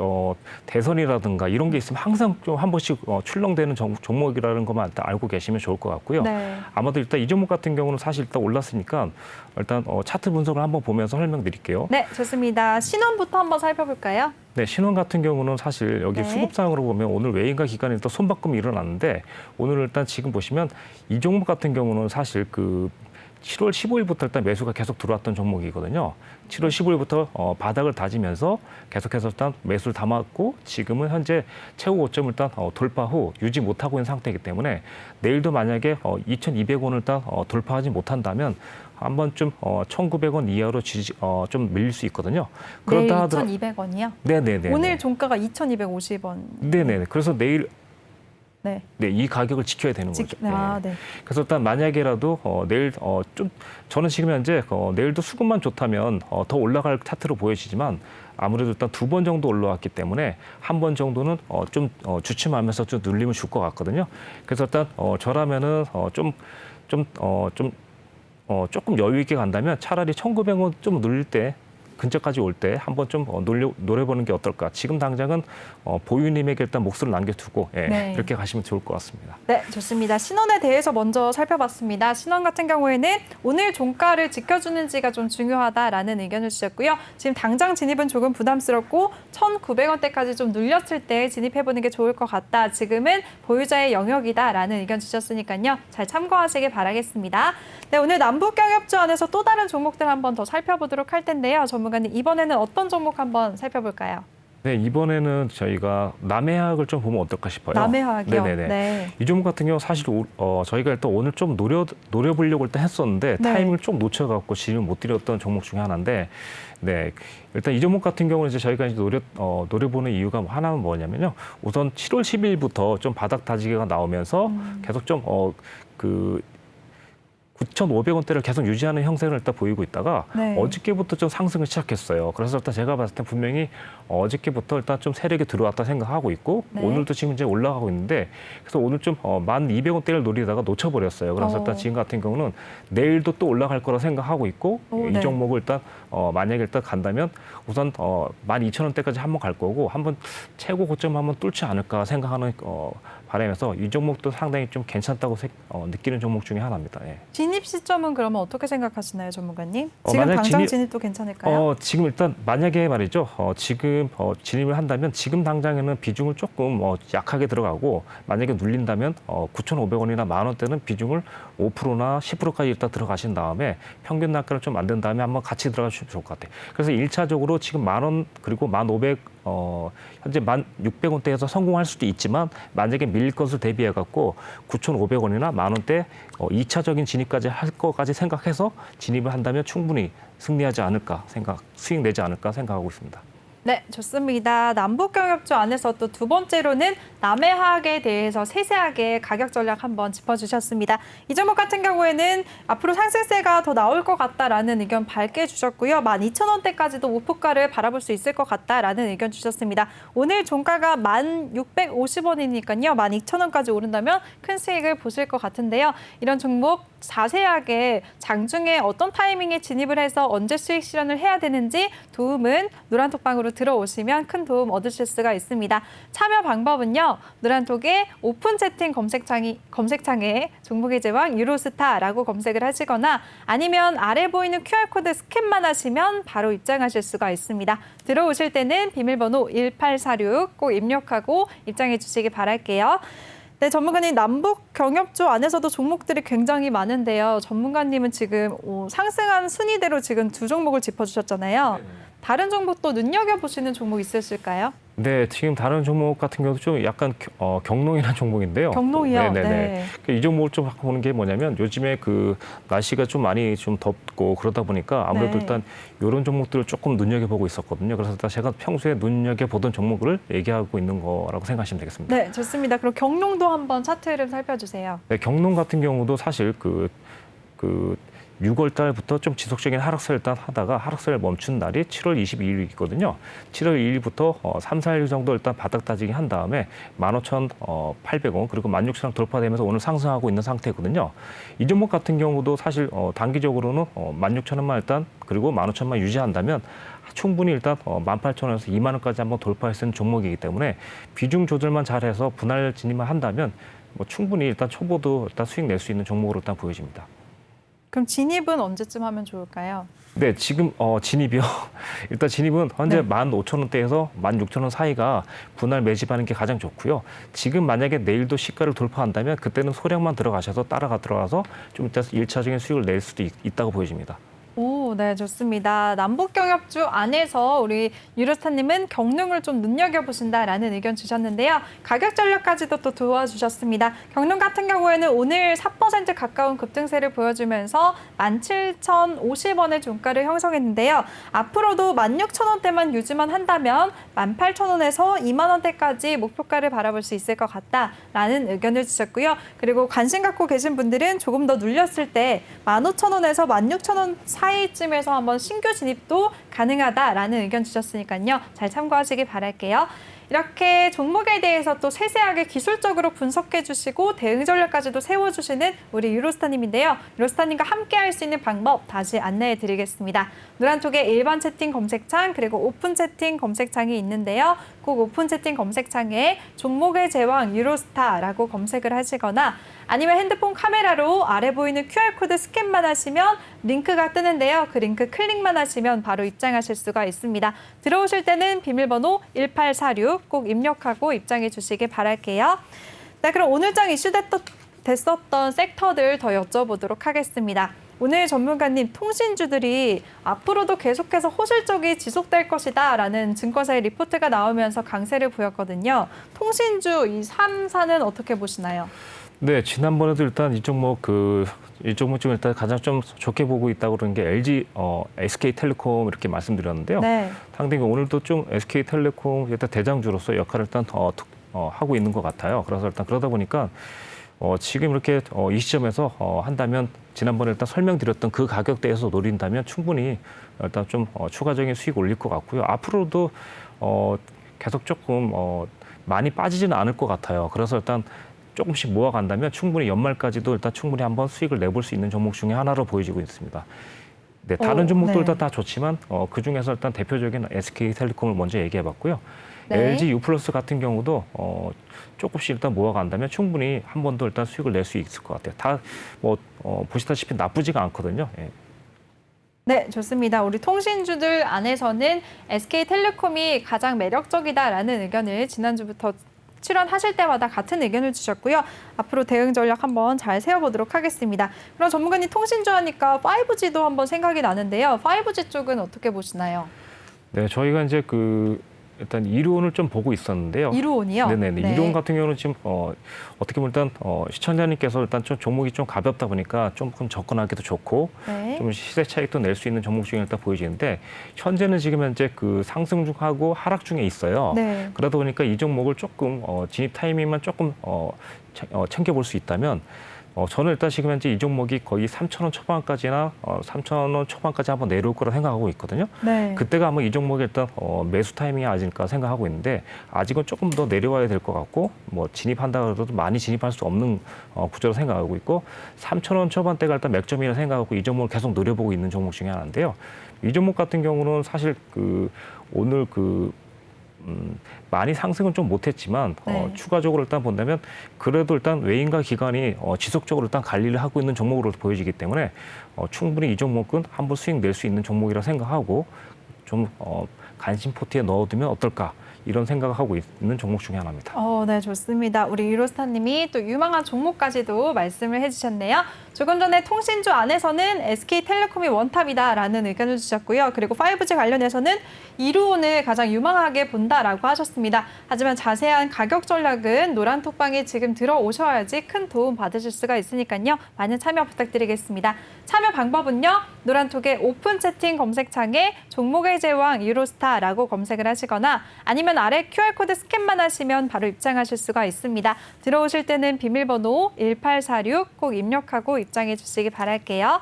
[SPEAKER 2] 대선이라든가 이런 게 있으면 항상 좀 한 번씩 출렁대는 종목이라는 것만 일단 알고 계시면 좋을 것 같고요.
[SPEAKER 1] 네.
[SPEAKER 2] 아마도 일단 이 종목 같은 경우는 사실 일단 올랐으니까 일단 차트 분석을 한번 보면서 설명드릴게요.
[SPEAKER 1] 네, 좋습니다. 신원부터 한번 살펴볼까요?
[SPEAKER 2] 네, 신원 같은 경우는 사실 여기
[SPEAKER 1] 네.
[SPEAKER 2] 수급상으로 보면 오늘 외인과 기관에 또 손바꿈이 일어났는데 오늘 일단 지금 보시면 이 종목 같은 경우는 사실 그 7월 15일부터 일단 매수가 계속 들어왔던 종목이거든요. 7월 15일부터 바닥을 다지면서 계속해서 일단 매수를 담았고 지금은 현재 최고 고점을 일단 돌파 후 유지 못하고 있는 상태이기 때문에 내일도 만약에 2,200원을 일단 돌파하지 못한다면 한 번쯤 1,900원 이하로 좀 밀릴 수 있거든요.
[SPEAKER 1] 내일
[SPEAKER 2] 그렇다 하더라도
[SPEAKER 1] 2,200원이요?
[SPEAKER 2] 네네네.
[SPEAKER 1] 오늘 종가가 2,250원.
[SPEAKER 2] 네네. 그래서 내일
[SPEAKER 1] 네.
[SPEAKER 2] 네, 이 가격을 지켜야 되는 거죠.
[SPEAKER 1] 아, 네.
[SPEAKER 2] 그래서 일단 만약에라도 내일 좀 저는 지금 현재 내일도 수급만 좋다면 더 올라갈 차트로 보여지지만 아무래도 일단 2번 정도 올라왔기 때문에 한 번 정도는 좀 주춤하면서 좀 눌림을 줄 것 같거든요. 그래서 일단 저라면은 조금 여유 있게 간다면 차라리 1,900원 좀 눌릴 때 근처까지 올 때 한번 좀 노려보는 게 어떨까. 지금 당장은 보유님에게 일단 몫을 남겨두고
[SPEAKER 1] 네.
[SPEAKER 2] 그렇게 가시면 좋을 것 같습니다.
[SPEAKER 1] 네, 좋습니다. 신원에 대해서 먼저 살펴봤습니다. 신원 같은 경우에는 오늘 종가를 지켜주는지가 좀 중요하다라는 의견을 주셨고요. 지금 당장 진입은 조금 부담스럽고 1,900원대까지 좀 눌렸을 때 진입해보는 게 좋을 것 같다. 지금은 보유자의 영역이다라는 의견 주셨으니까요. 잘 참고하시길 바라겠습니다. 네, 오늘 남북경협주 안에서 또 다른 종목들 한번 더 살펴보도록 할 텐데요. 전문가님, 이번에는 어떤 종목 한번 살펴볼까요?
[SPEAKER 2] 네, 이번에는 저희가 남해화학을 좀 보면 어떨까 싶어요.
[SPEAKER 1] 남해화학이요?
[SPEAKER 2] 네네네.
[SPEAKER 1] 네.
[SPEAKER 2] 이 종목 같은 경우 사실 저희가 일단 오늘 좀 노려보려고 일단 했었는데
[SPEAKER 1] 네.
[SPEAKER 2] 타이밍을 좀 놓쳐갖고 진입을 못 드렸던 종목 중에 하나인데, 네, 일단 이 종목 같은 경우는 이제 저희가 이제 노려보는 이유가 하나는 뭐냐면요. 우선 7월 10일부터 좀 바닥 다지기가 나오면서 계속 좀 9,500원대를 계속 유지하는 형태를 일단 보이고 있다가
[SPEAKER 1] 네.
[SPEAKER 2] 어저께부터 좀 상승을 시작했어요. 그래서 일단 제가 봤을 때 분명히 어저께부터 일단 좀 세력이 들어왔다 생각하고 있고
[SPEAKER 1] 네.
[SPEAKER 2] 오늘도 지금 이제 올라가고 있는데 그래서 오늘 좀 1,200원대를 노리다가 놓쳐버렸어요. 그래서 일단 지금 같은 경우는 내일도 또 올라갈 거라 생각하고 있고 이
[SPEAKER 1] 네.
[SPEAKER 2] 종목을 일단 만약에 일단 간다면 우선 12,000원대까지 한번 갈 거고 한번 최고 고점 한번 뚫지 않을까 생각하는 바람에서 이 종목도 상당히 좀 괜찮다고 느끼는 종목 중에 하나입니다. 예.
[SPEAKER 1] 진입 시점은 그러면 어떻게 생각하시나요, 전문가님? 지금
[SPEAKER 2] 만약
[SPEAKER 1] 당장 진입도 괜찮을까요?
[SPEAKER 2] 지금 일단 만약에 말이죠. 지금 진입을 한다면 지금 당장에는 비중을 조금 약하게 들어가고 만약에 눌린다면 9,500원이나 10,000원대는 비중을 5%나 10%까지 일단 들어가신 다음에 평균 단가를 좀 만든 다음에 한번 같이 들어가주시면 좋을 것 같아요. 그래서 1차적으로 지금 10,000원 그리고 1,500 현재 1,600원대에서 성공할 수도 있지만 만약에 밀릴 것을 대비해 갖고 9,500원이나 10,000원대 2차적인 진입까지 할 거까지 생각해서 진입을 한다면 충분히 승리하지 않을까 수익 내지 않을까 생각하고 있습니다.
[SPEAKER 1] 네, 좋습니다. 남북경협주 안에서 또 두 번째로는 남해화학에 대해서 세세하게 가격 전략 한번 짚어주셨습니다. 이 종목 같은 경우에는 앞으로 상승세가 더 나올 것 같다라는 의견 밝게 주셨고요. 12,000원대까지도 목표가를 바라볼 수 있을 것 같다라는 의견 주셨습니다. 오늘 종가가 1,650원이니까요. 12,000원까지 오른다면 큰 수익을 보실 것 같은데요. 이런 종목 자세하게 장중에 어떤 타이밍에 진입을 해서 언제 수익 실현을 해야 되는지 도움은 노란톡방으로 들어오시면 큰 도움 얻으실 수가 있습니다. 참여 방법은요. 노란톡의 오픈 채팅 검색창에 종목의 제왕 유로스타라고 검색을 하시거나 아니면 아래 보이는 QR코드 스캔만 하시면 바로 입장하실 수가 있습니다. 들어오실 때는 비밀번호 1846 꼭 입력하고 입장해 주시기 바랄게요. 네, 전문가님, 남북 경협주 안에서도 종목들이 굉장히 많은데요. 전문가님은 지금 상승한 순위대로 지금 두 종목을 짚어주셨잖아요. 다른 종목도 눈여겨보시는 종목 있으실까요?
[SPEAKER 2] 네, 지금 다른 종목 같은 경우도 좀 약간 경농이라는 종목인데요.
[SPEAKER 1] 경농이요?
[SPEAKER 2] 네네네. 이 종목을 좀 보는 게 뭐냐면 요즘에 날씨가 좀 많이 좀 덥고 그러다 보니까 아무래도
[SPEAKER 1] 네.
[SPEAKER 2] 일단 이런 종목들을 조금 눈여겨보고 있었거든요. 그래서 일단 제가 평소에 눈여겨보던 종목을 얘기하고 있는 거라고 생각하시면 되겠습니다.
[SPEAKER 1] 네, 좋습니다. 그럼 경농도 한번 차트 흐름 살펴주세요.
[SPEAKER 2] 네, 경농 같은 경우도 사실 6월 달부터 좀 지속적인 하락세를 일단 하다가 하락세를 멈춘 날이 7월 22일이거든요. 7월 2일부터 3, 4일 정도 일단 바닥 다지기 한 다음에 15,800원 그리고 16,000원 돌파되면서 오늘 상승하고 있는 상태거든요. 이 종목 같은 경우도 사실 단기적으로는 16,000원만 일단 그리고 15,000원만 유지한다면 충분히 일단 18,000원에서 2만 원까지 한번 돌파할 수 있는 종목이기 때문에 비중 조절만 잘해서 분할 진입만 한다면 충분히 일단 초보도 일단 수익 낼 수 있는 종목으로 일단 보여집니다.
[SPEAKER 1] 그럼 진입은 언제쯤 하면 좋을까요?
[SPEAKER 2] 네, 지금 진입이요. 일단 진입은 현재
[SPEAKER 1] 네.
[SPEAKER 2] 15,000원대에서 16,000원 사이가 분할 매집하는 게 가장 좋고요. 지금 만약에 내일도 시가를 돌파한다면 그때는 소량만 들어가셔서 들어가서 좀 이따 1차적인 수익을 낼 수도 있다고 보여집니다.
[SPEAKER 1] 오, 네, 좋습니다. 남북경협주 안에서 우리 유로스타님은 경농을 좀 눈여겨보신다라는 의견 주셨는데요. 가격 전략까지도 또 도와주셨습니다. 경농 같은 경우에는 오늘 4% 10% 가까운 급등세를 보여주면서 17,050원의 종가를 형성했는데요. 앞으로도 16,000원대만 유지만 한다면 18,000원에서 2만 원대까지 목표가를 바라볼 수 있을 것 같다라는 의견을 주셨고요. 그리고 관심 갖고 계신 분들은 조금 더 눌렸을 때 15,000원에서 16,000원 사이쯤에서 한번 신규 진입도 가능하다라는 의견 주셨으니까요. 잘 참고하시기 바랄게요. 이렇게 종목에 대해서 또 세세하게 기술적으로 분석해 주시고 대응 전략까지도 세워주시는 우리 유로스타님인데요. 유로스타님과 함께 할 수 있는 방법 다시 안내해 드리겠습니다. 노란톡에 일반 채팅 검색창 그리고 오픈 채팅 검색창이 있는데요. 꼭 오픈 채팅 검색창에 종목의 제왕 유로스타라고 검색을 하시거나 아니면 핸드폰 카메라로 아래 보이는 QR코드 스캔만 하시면 링크가 뜨는데요. 그 링크 클릭만 하시면 바로 입장하실 수가 있습니다. 들어오실 때는 비밀번호 1846 꼭 입력하고 입장해 주시길 바랄게요. 네, 그럼 오늘 장 됐었던 섹터들 더 여쭤보도록 하겠습니다. 오늘 전문가님, 통신주들이 앞으로도 계속해서 호실적이 지속될 것이다라는 증권사의 리포트가 나오면서 강세를 보였거든요. 통신주 이 3사는 어떻게 보시나요?
[SPEAKER 2] 네, 지난번에도 일단 이 종목 좀 일단 가장 좀 좋게 보고 있다고 그러는 게 LG, SK텔레콤 이렇게 말씀드렸는데요.
[SPEAKER 1] 네.
[SPEAKER 2] 상당히 오늘도 좀 SK텔레콤 일단 대장주로서 역할을 일단 하고 있는 것 같아요. 그래서 일단 그러다 보니까 지금 이렇게 이 시점에서 한다면 지난번에 일단 설명드렸던 그 가격대에서 노린다면 충분히 일단 좀 추가적인 수익 올릴 것 같고요. 앞으로도 계속 조금 많이 빠지지는 않을 것 같아요. 그래서 일단 조금씩 모아간다면 충분히 연말까지도 일단 충분히 한번 수익을 내볼 수 있는 종목 중에 하나로 보여지고 있습니다. 네, 다른 종목들도
[SPEAKER 1] 네.
[SPEAKER 2] 다 좋지만 그 중에서 일단 대표적인 SK텔레콤을 먼저 얘기해봤고요.
[SPEAKER 1] 네.
[SPEAKER 2] LG U+ 같은 경우도 조금씩 일단 모아간다면 충분히 한 번 더 일단 수익을 낼 수 있을 것 같아요. 다 보시다시피 나쁘지가 않거든요. 예.
[SPEAKER 1] 네, 좋습니다. 우리 통신주들 안에서는 SK텔레콤이 가장 매력적이다라는 의견을 지난주부터 출연하실 때마다 같은 의견을 주셨고요. 앞으로 대응 전략 한번 잘 세워보도록 하겠습니다. 그럼 전문가님 통신주 하니까 5G도 한번 생각이 나는데요. 5G 쪽은 어떻게 보시나요?
[SPEAKER 2] 네, 저희가 이제 일단 이루온을 좀 보고 있었는데요.
[SPEAKER 1] 이루온이요?
[SPEAKER 2] 네네네.
[SPEAKER 1] 네.
[SPEAKER 2] 이루온 같은 경우는 지금 어떻게 보면 일단 시청자님께서 일단 좀 종목이 좀 가볍다 보니까 조금 접근하기도 좋고
[SPEAKER 1] 네.
[SPEAKER 2] 좀 시세 차익도 낼 수 있는 종목 중에 일단 보여지는데 현재는 지금 현재 상승 중하고 하락 중에 있어요.
[SPEAKER 1] 네.
[SPEAKER 2] 그러다 보니까 이 종목을 조금 진입 타이밍만 조금 챙겨볼 수 있다면 저는 일단 지금 현재 이 종목이 거의 3,000원 초반까지나 3,000원 초반까지 한번 내려올 거라 생각하고 있거든요.
[SPEAKER 1] 네.
[SPEAKER 2] 그때가 아마 이 종목이 일단 매수 타이밍이 아닐까 생각하고 있는데 아직은 조금 더 내려와야 될 것 같고 진입한다 그래도 많이 진입할 수 없는 구조로 생각하고 있고 3,000원 초반대가 일단 맥점이라 생각하고 이 종목을 계속 노려보고 있는 종목 중에 하나인데요. 이 종목 같은 경우는 사실 오늘 많이 상승은 좀 못했지만
[SPEAKER 1] 네.
[SPEAKER 2] 추가적으로 일단 본다면 그래도 일단 외인과 기관이 지속적으로 일단 관리를 하고 있는 종목으로 보여지기 때문에 충분히 이 종목은 한번 수익 낼 수 있는 종목이라 생각하고 좀 관심 포트에 넣어두면 어떨까 이런 생각을 하고 있는 종목 중에 하나입니다.
[SPEAKER 1] 네, 좋습니다. 우리 유로스타님이 또 유망한 종목까지도 말씀을 해주셨네요. 조금 전에 통신주 안에서는 SK텔레콤이 원탑이다라는 의견을 주셨고요. 그리고 5G 관련해서는 이루온을 가장 유망하게 본다라고 하셨습니다. 하지만 자세한 가격 전략은 노란톡방에 지금 들어오셔야지 큰 도움 받으실 수가 있으니까요. 많은 참여 부탁드리겠습니다. 참여 방법은요. 노란톡의 오픈 채팅 검색창에 종목의 제왕 유로스타라고 검색을 하시거나 아니면 아래 QR코드 스캔만 하시면 바로 입장하실 수가 있습니다. 들어오실 때는 비밀번호 1846 꼭 입력하고 입장해 주시기 바랄게요.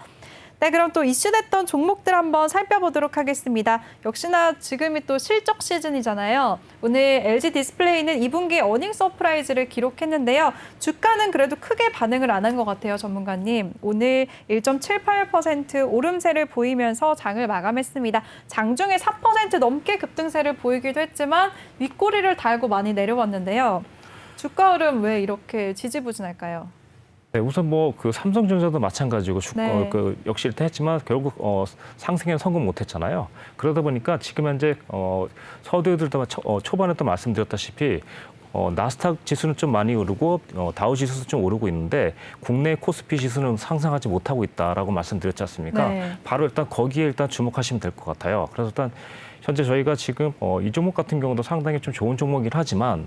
[SPEAKER 1] 네, 그럼 또 이슈됐던 종목들 한번 살펴보도록 하겠습니다. 역시나 지금이 또 실적 시즌이잖아요. 오늘 LG 디스플레이는 2분기 어닝 서프라이즈를 기록했는데요. 주가는 그래도 크게 반응을 안 한 것 같아요, 전문가님. 오늘 1.78% 오름세를 보이면서 장을 마감했습니다. 장중에 4% 넘게 급등세를 보이기도 했지만 윗꼬리를 달고 많이 내려왔는데요. 주가 흐름 왜 이렇게 지지부진할까요?
[SPEAKER 2] 네, 우선 삼성전자도 마찬가지고
[SPEAKER 1] 네.
[SPEAKER 2] 역시일타 했지만 결국 상승에 성공 못했잖아요. 그러다 보니까 지금 현재 서두에들도 초반에 또 말씀드렸다시피 나스닥 지수는 좀 많이 오르고 다우 지수도 좀 오르고 있는데 국내 코스피 지수는 상승하지 못하고 있다라고 말씀드렸지 않습니까?
[SPEAKER 1] 네.
[SPEAKER 2] 바로 일단 거기에 일단 주목하시면 될 것 같아요. 그래서 일단 현재 저희가 지금 이 종목 같은 경우도 상당히 좀 좋은 종목이긴 하지만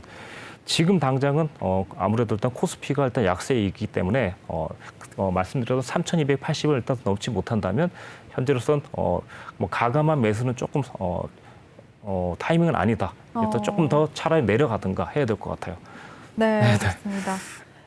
[SPEAKER 2] 지금 당장은 아무래도 일단 코스피가 일단 약세이기 때문에 말씀드려도 3,280을 일단 넘지 못한다면 현재로선 뭐 가감한 매수는 조금 타이밍은 아니다. 일단 조금 더 차라리 내려가든가 해야 될 것 같아요.
[SPEAKER 1] 네, 좋습니다.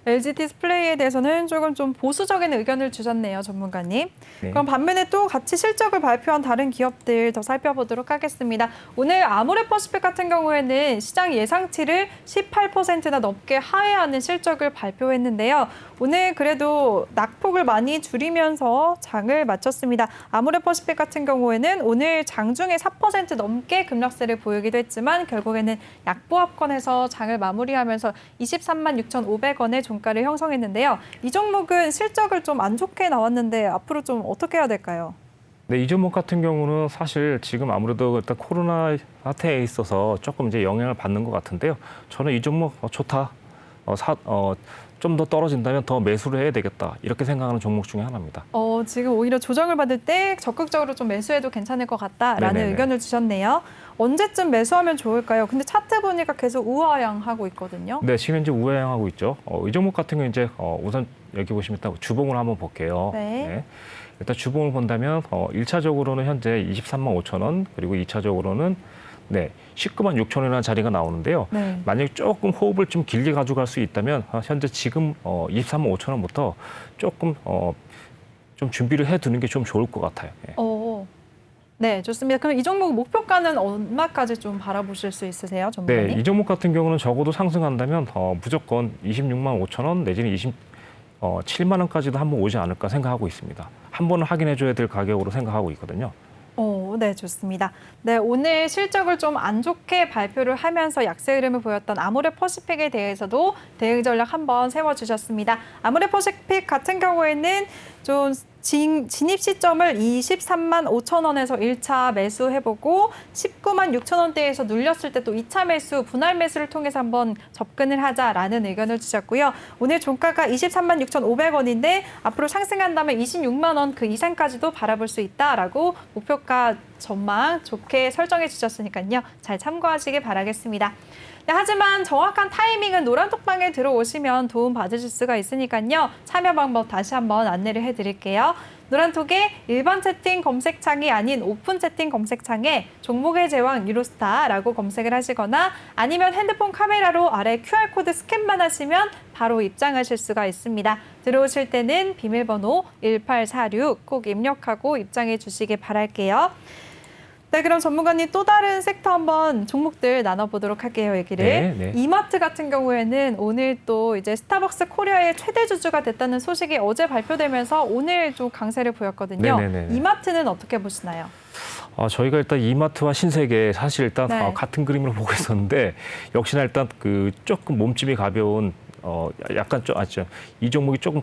[SPEAKER 1] LG 디스플레이에 대해서는 조금 좀 보수적인 의견을 주셨네요, 전문가님.
[SPEAKER 2] 네.
[SPEAKER 1] 그럼 반면에 또 같이 실적을 발표한 다른 기업들 더 살펴보도록 하겠습니다. 오늘 아모레퍼시픽 같은 경우에는 시장 예상치를 18%나 넘게 하회하는 실적을 발표했는데요. 오늘 그래도 낙폭을 많이 줄이면서 장을 마쳤습니다. 아모레퍼시픽 같은 경우에는 오늘 장중에 4% 넘게 급락세를 보이기도 했지만 결국에는 약보합권에서 장을 마무리하면서 23만 6,500원의 종가를 형성했는데요. 이 종목은 실적을 좀 안 좋게 나왔는데 앞으로 좀 어떻게 해야 될까요?
[SPEAKER 2] 네, 이 종목 같은 경우는 사실 지금 아무래도 일단 코로나 사태에 있어서 조금 이제 영향을 받는 것 같은데요. 저는 이 종목 좋다. 좀 더 떨어진다면 더 매수를 해야 되겠다. 이렇게 생각하는 종목 중에 하나입니다.
[SPEAKER 1] 지금 오히려 조정을 받을 때 적극적으로 좀 매수해도 괜찮을 것 같다라는
[SPEAKER 2] 네네네.
[SPEAKER 1] 의견을 주셨네요. 언제쯤 매수하면 좋을까요? 근데 차트 보니까 계속 우하향하고 있거든요.
[SPEAKER 2] 네, 지금 이제 우회향하고 있죠. 이 종목 같은 경우 이제 우선 여기 보시면 일단 주봉을 한번 볼게요.
[SPEAKER 1] 네.
[SPEAKER 2] 일단 주봉을 본다면 1차적으로는 현재 23만 5천 원, 그리고 2차적으로는 19만 6천 원이라는 자리가 나오는데요.
[SPEAKER 1] 네.
[SPEAKER 2] 만약에 조금 호흡을 좀 길게 가져갈 수 있다면 현재 지금 23만 5천 원부터 조금 좀 준비를 해두는 게 좀 좋을 것 같아요. 예.
[SPEAKER 1] 네, 좋습니다. 그럼 이 종목 목표가는 얼마까지 좀 바라보실 수 있으세요, 전문가님?
[SPEAKER 2] 네, 이 종목 같은 경우는 적어도 상승한다면 무조건 26만 5천 원 내지는 27만 원까지도 한번 오지 않을까 생각하고 있습니다. 한 번은 확인해줘야 될 가격으로 생각하고 있거든요.
[SPEAKER 1] 네, 좋습니다. 네, 오늘 실적을 좀 안 좋게 발표를 하면서 약세 흐름을 보였던 아모레퍼시픽에 대해서도 대응 전략 한번 세워주셨습니다. 아모레퍼시픽 같은 경우에는 좀 진입 시점을 23만 5천 원에서 1차 매수해보고 19만 6천 원대에서 눌렸을 때 또 2차 매수, 분할 매수를 통해서 한번 접근을 하자라는 의견을 주셨고요. 오늘 종가가 23만 6,500원인데 앞으로 상승한다면 26만 원 그 이상까지도 바라볼 수 있다라고 목표가 전망 좋게 설정해 주셨으니까요. 잘 참고하시길 바라겠습니다. 네, 하지만 정확한 타이밍은 노란톡방에 들어오시면 도움 받으실 수가 있으니까요. 참여 방법 다시 한번 안내를 해드릴게요. 노란톡의 일반 채팅 검색창이 아닌 오픈 채팅 검색창에 종목의 제왕 뉴로스타라고 검색을 하시거나 아니면 핸드폰 카메라로 아래 QR코드 스캔만 하시면 바로 입장하실 수가 있습니다. 들어오실 때는 비밀번호 1846 꼭 입력하고 입장해 주시길 바랄게요. 네, 그럼 전문가님 또 다른 섹터 한번 종목들 나눠보도록 할게요, 얘기를.
[SPEAKER 2] 네.
[SPEAKER 1] 이마트 같은 경우에는 오늘 또 이제 스타벅스 코리아의 최대 주주가 됐다는 소식이 어제 발표되면서 오늘 좀 강세를 보였거든요.
[SPEAKER 2] 네네네.
[SPEAKER 1] 이마트는 어떻게 보시나요?
[SPEAKER 2] 저희가 일단 이마트와 신세계 사실 일단
[SPEAKER 1] 네.
[SPEAKER 2] 같은 그림으로 보고 있었는데 역시나 일단 그 조금 몸집이 가벼운 약간 이 종목이 조금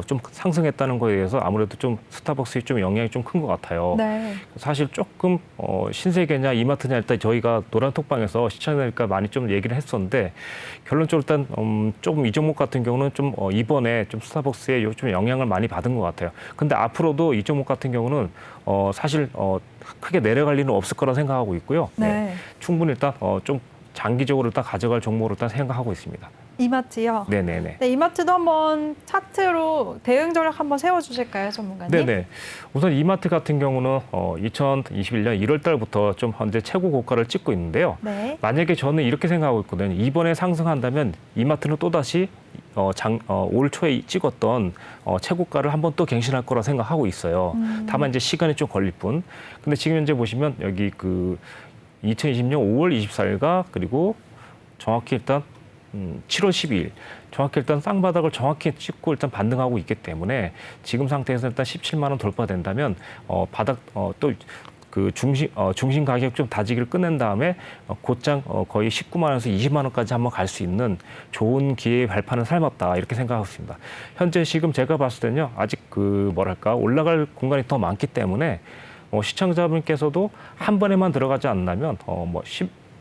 [SPEAKER 2] 좀 상승했다는 거에 대해서 아무래도 좀 스타벅스에 좀 영향이 좀 큰 것 같아요.
[SPEAKER 1] 네.
[SPEAKER 2] 사실 조금 신세계냐 이마트냐 일단 저희가 노란톡방에서 시청자니까 많이 좀 얘기를 했었는데 결론적으로 일단 조금 이 종목 같은 경우는 좀 이번에 좀 스타벅스에 좀 영향을 많이 받은 것 같아요. 근데 앞으로도 이 종목 같은 경우는 사실 크게 내려갈 일은 없을 거라 생각하고 있고요.
[SPEAKER 1] 네.
[SPEAKER 2] 충분히 일단 좀 장기적으로 일단 가져갈 종목으로 일단 생각하고 있습니다.
[SPEAKER 1] 이마트요?
[SPEAKER 2] 네네네.
[SPEAKER 1] 네, 이마트도 한번 차트로 대응 전략 한번 세워주실까요, 전문가님?
[SPEAKER 2] 네네. 우선 이마트 같은 경우는 2021년 1월 달부터 좀 현재 최고 고가를 찍고 있는데요.
[SPEAKER 1] 네.
[SPEAKER 2] 만약에 저는 이렇게 생각하고 있거든요. 이번에 상승한다면 이마트는 또다시 올 초에 찍었던 최고가를 한번 또 갱신할 거라 생각하고 있어요. 다만 이제 시간이 좀 걸릴 뿐. 근데 지금 현재 보시면 여기 그 2020년 5월 24일과 그리고 정확히 일단 7월 12일 정확히 일단 쌍바닥을 정확히 찍고 일단 반등하고 있기 때문에 지금 상태에서 일단 17만 원 돌파된다면 바닥 또 그 중심 가격 좀 다지기를 끝낸 다음에 곧장 거의 19만 원에서 20만 원까지 한번 갈 수 있는 좋은 기회의 발판을 삶았다 이렇게 생각하고 있습니다. 현재 지금 제가 봤을 때는요 아직 그 뭐랄까 올라갈 공간이 더 많기 때문에 시청자분께서도 한 번에만 들어가지 않는다면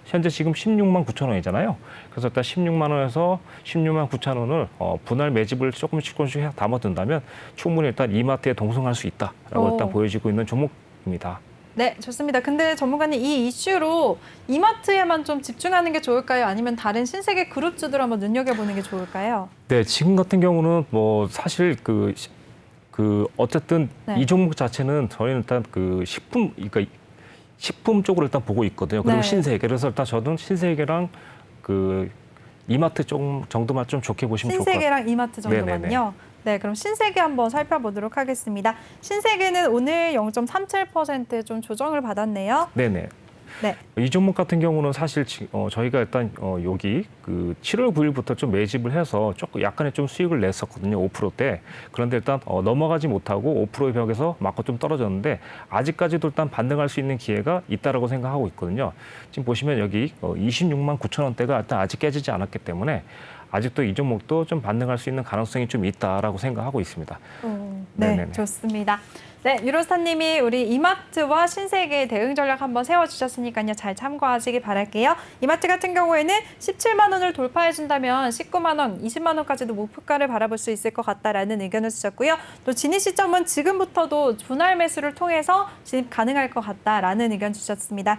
[SPEAKER 2] 현재 지금 16만 9천 원이잖아요. 그래서 일단 16만 원에서 16만 9천 원을 분할 매집을 조금씩 담아둔다면 충분히 일단 이마트에 동승할 수 있다라고 일단 보여지고 있는 종목입니다.
[SPEAKER 1] 네, 좋습니다. 근데 전문가님 이 이슈로 이마트에만 좀 집중하는 게 좋을까요? 아니면 다른 신세계 그룹주들 한번 눈여겨보는 게 좋을까요?
[SPEAKER 2] 네, 지금 같은 경우는 뭐 사실 어쨌든
[SPEAKER 1] 네.
[SPEAKER 2] 이 종목 자체는 저희는 일단 그러니까 식품 쪽으로 일단 보고 있거든요. 그리고
[SPEAKER 1] 네.
[SPEAKER 2] 신세계. 그래서 일단 저는 신세계랑 이마트 정도만 좀 좋게 보시면 좋을 것 같아요.
[SPEAKER 1] 신세계랑 이마트 정도만요. 네, 그럼 신세계 한번 살펴보도록 하겠습니다. 신세계는 오늘 0.37% 좀 조정을 받았네요.
[SPEAKER 2] 네네.
[SPEAKER 1] 네.
[SPEAKER 2] 이 종목 같은 경우는 사실 저희가 일단 여기 7월 9일부터 좀 매집을 해서 조금 약간의 좀 수익을 냈었거든요. 5%대. 그런데 일단 넘어가지 못하고 5%의 벽에서 맞고 좀 떨어졌는데 아직까지도 일단 반등할 수 있는 기회가 있다라고 생각하고 있거든요. 지금 보시면 여기 26만 9천 원대가 일단 아직 깨지지 않았기 때문에 아직도 이 종목도 좀 반등할 수 있는 가능성이 좀 있다라고 생각하고 있습니다.
[SPEAKER 1] 네,
[SPEAKER 2] 네네네.
[SPEAKER 1] 좋습니다. 네, 유로스타님이 우리 이마트와 신세계 대응 전략 한번 세워주셨으니까요. 잘 참고하시기 바랄게요. 이마트 같은 경우에는 17만 원을 돌파해준다면 19만 원, 20만 원까지도 목표가를 바라볼 수 있을 것 같다라는 의견을 주셨고요. 또 진입 시점은 지금부터도 분할 매수를 통해서 진입 가능할 것 같다라는 의견 주셨습니다.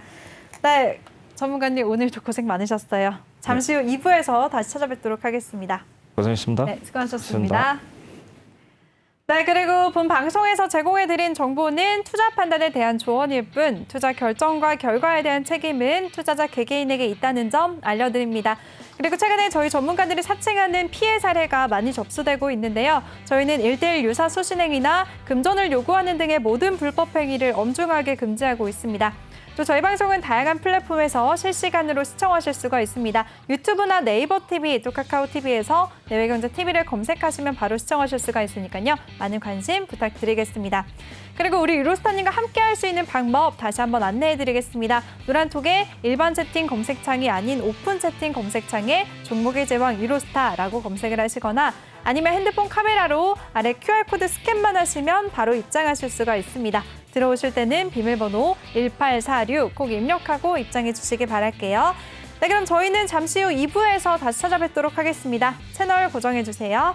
[SPEAKER 1] 네, 전문가님 오늘도 고생 많으셨어요. 잠시 후 2부에서 다시 찾아뵙도록 하겠습니다.
[SPEAKER 2] 고생하셨습니다.
[SPEAKER 1] 네, 수고하셨습니다. 네, 그리고 본 방송에서 제공해드린 정보는 투자 판단에 대한 조언일 뿐 투자 결정과 결과에 대한 책임은 투자자 개개인에게 있다는 점 알려드립니다. 그리고 최근에 저희 전문가들이 사칭하는 피해 사례가 많이 접수되고 있는데요. 저희는 1:1 유사 수신행위나 금전을 요구하는 등의 모든 불법 행위를 엄중하게 금지하고 있습니다. 또 저희 방송은 다양한 플랫폼에서 실시간으로 시청하실 수가 있습니다. 유튜브나 네이버 TV, 또 카카오 TV에서 내외경제TV를 검색하시면 바로 시청하실 수가 있으니까요. 많은 관심 부탁드리겠습니다. 그리고 우리 유로스타님과 함께 할 수 있는 방법 다시 한번 안내해드리겠습니다. 노란톡에 일반 채팅 검색창이 아닌 오픈 채팅 검색창에 종목의 제왕 유로스타라고 검색을 하시거나 아니면 핸드폰 카메라로 아래 QR코드 스캔만 하시면 바로 입장하실 수가 있습니다. 들어오실 때는 비밀번호 1846 꼭 입력하고 입장해 주시기 바랄게요. 네, 그럼 저희는 잠시 후 2부에서 다시 찾아뵙도록 하겠습니다. 채널 고정해 주세요.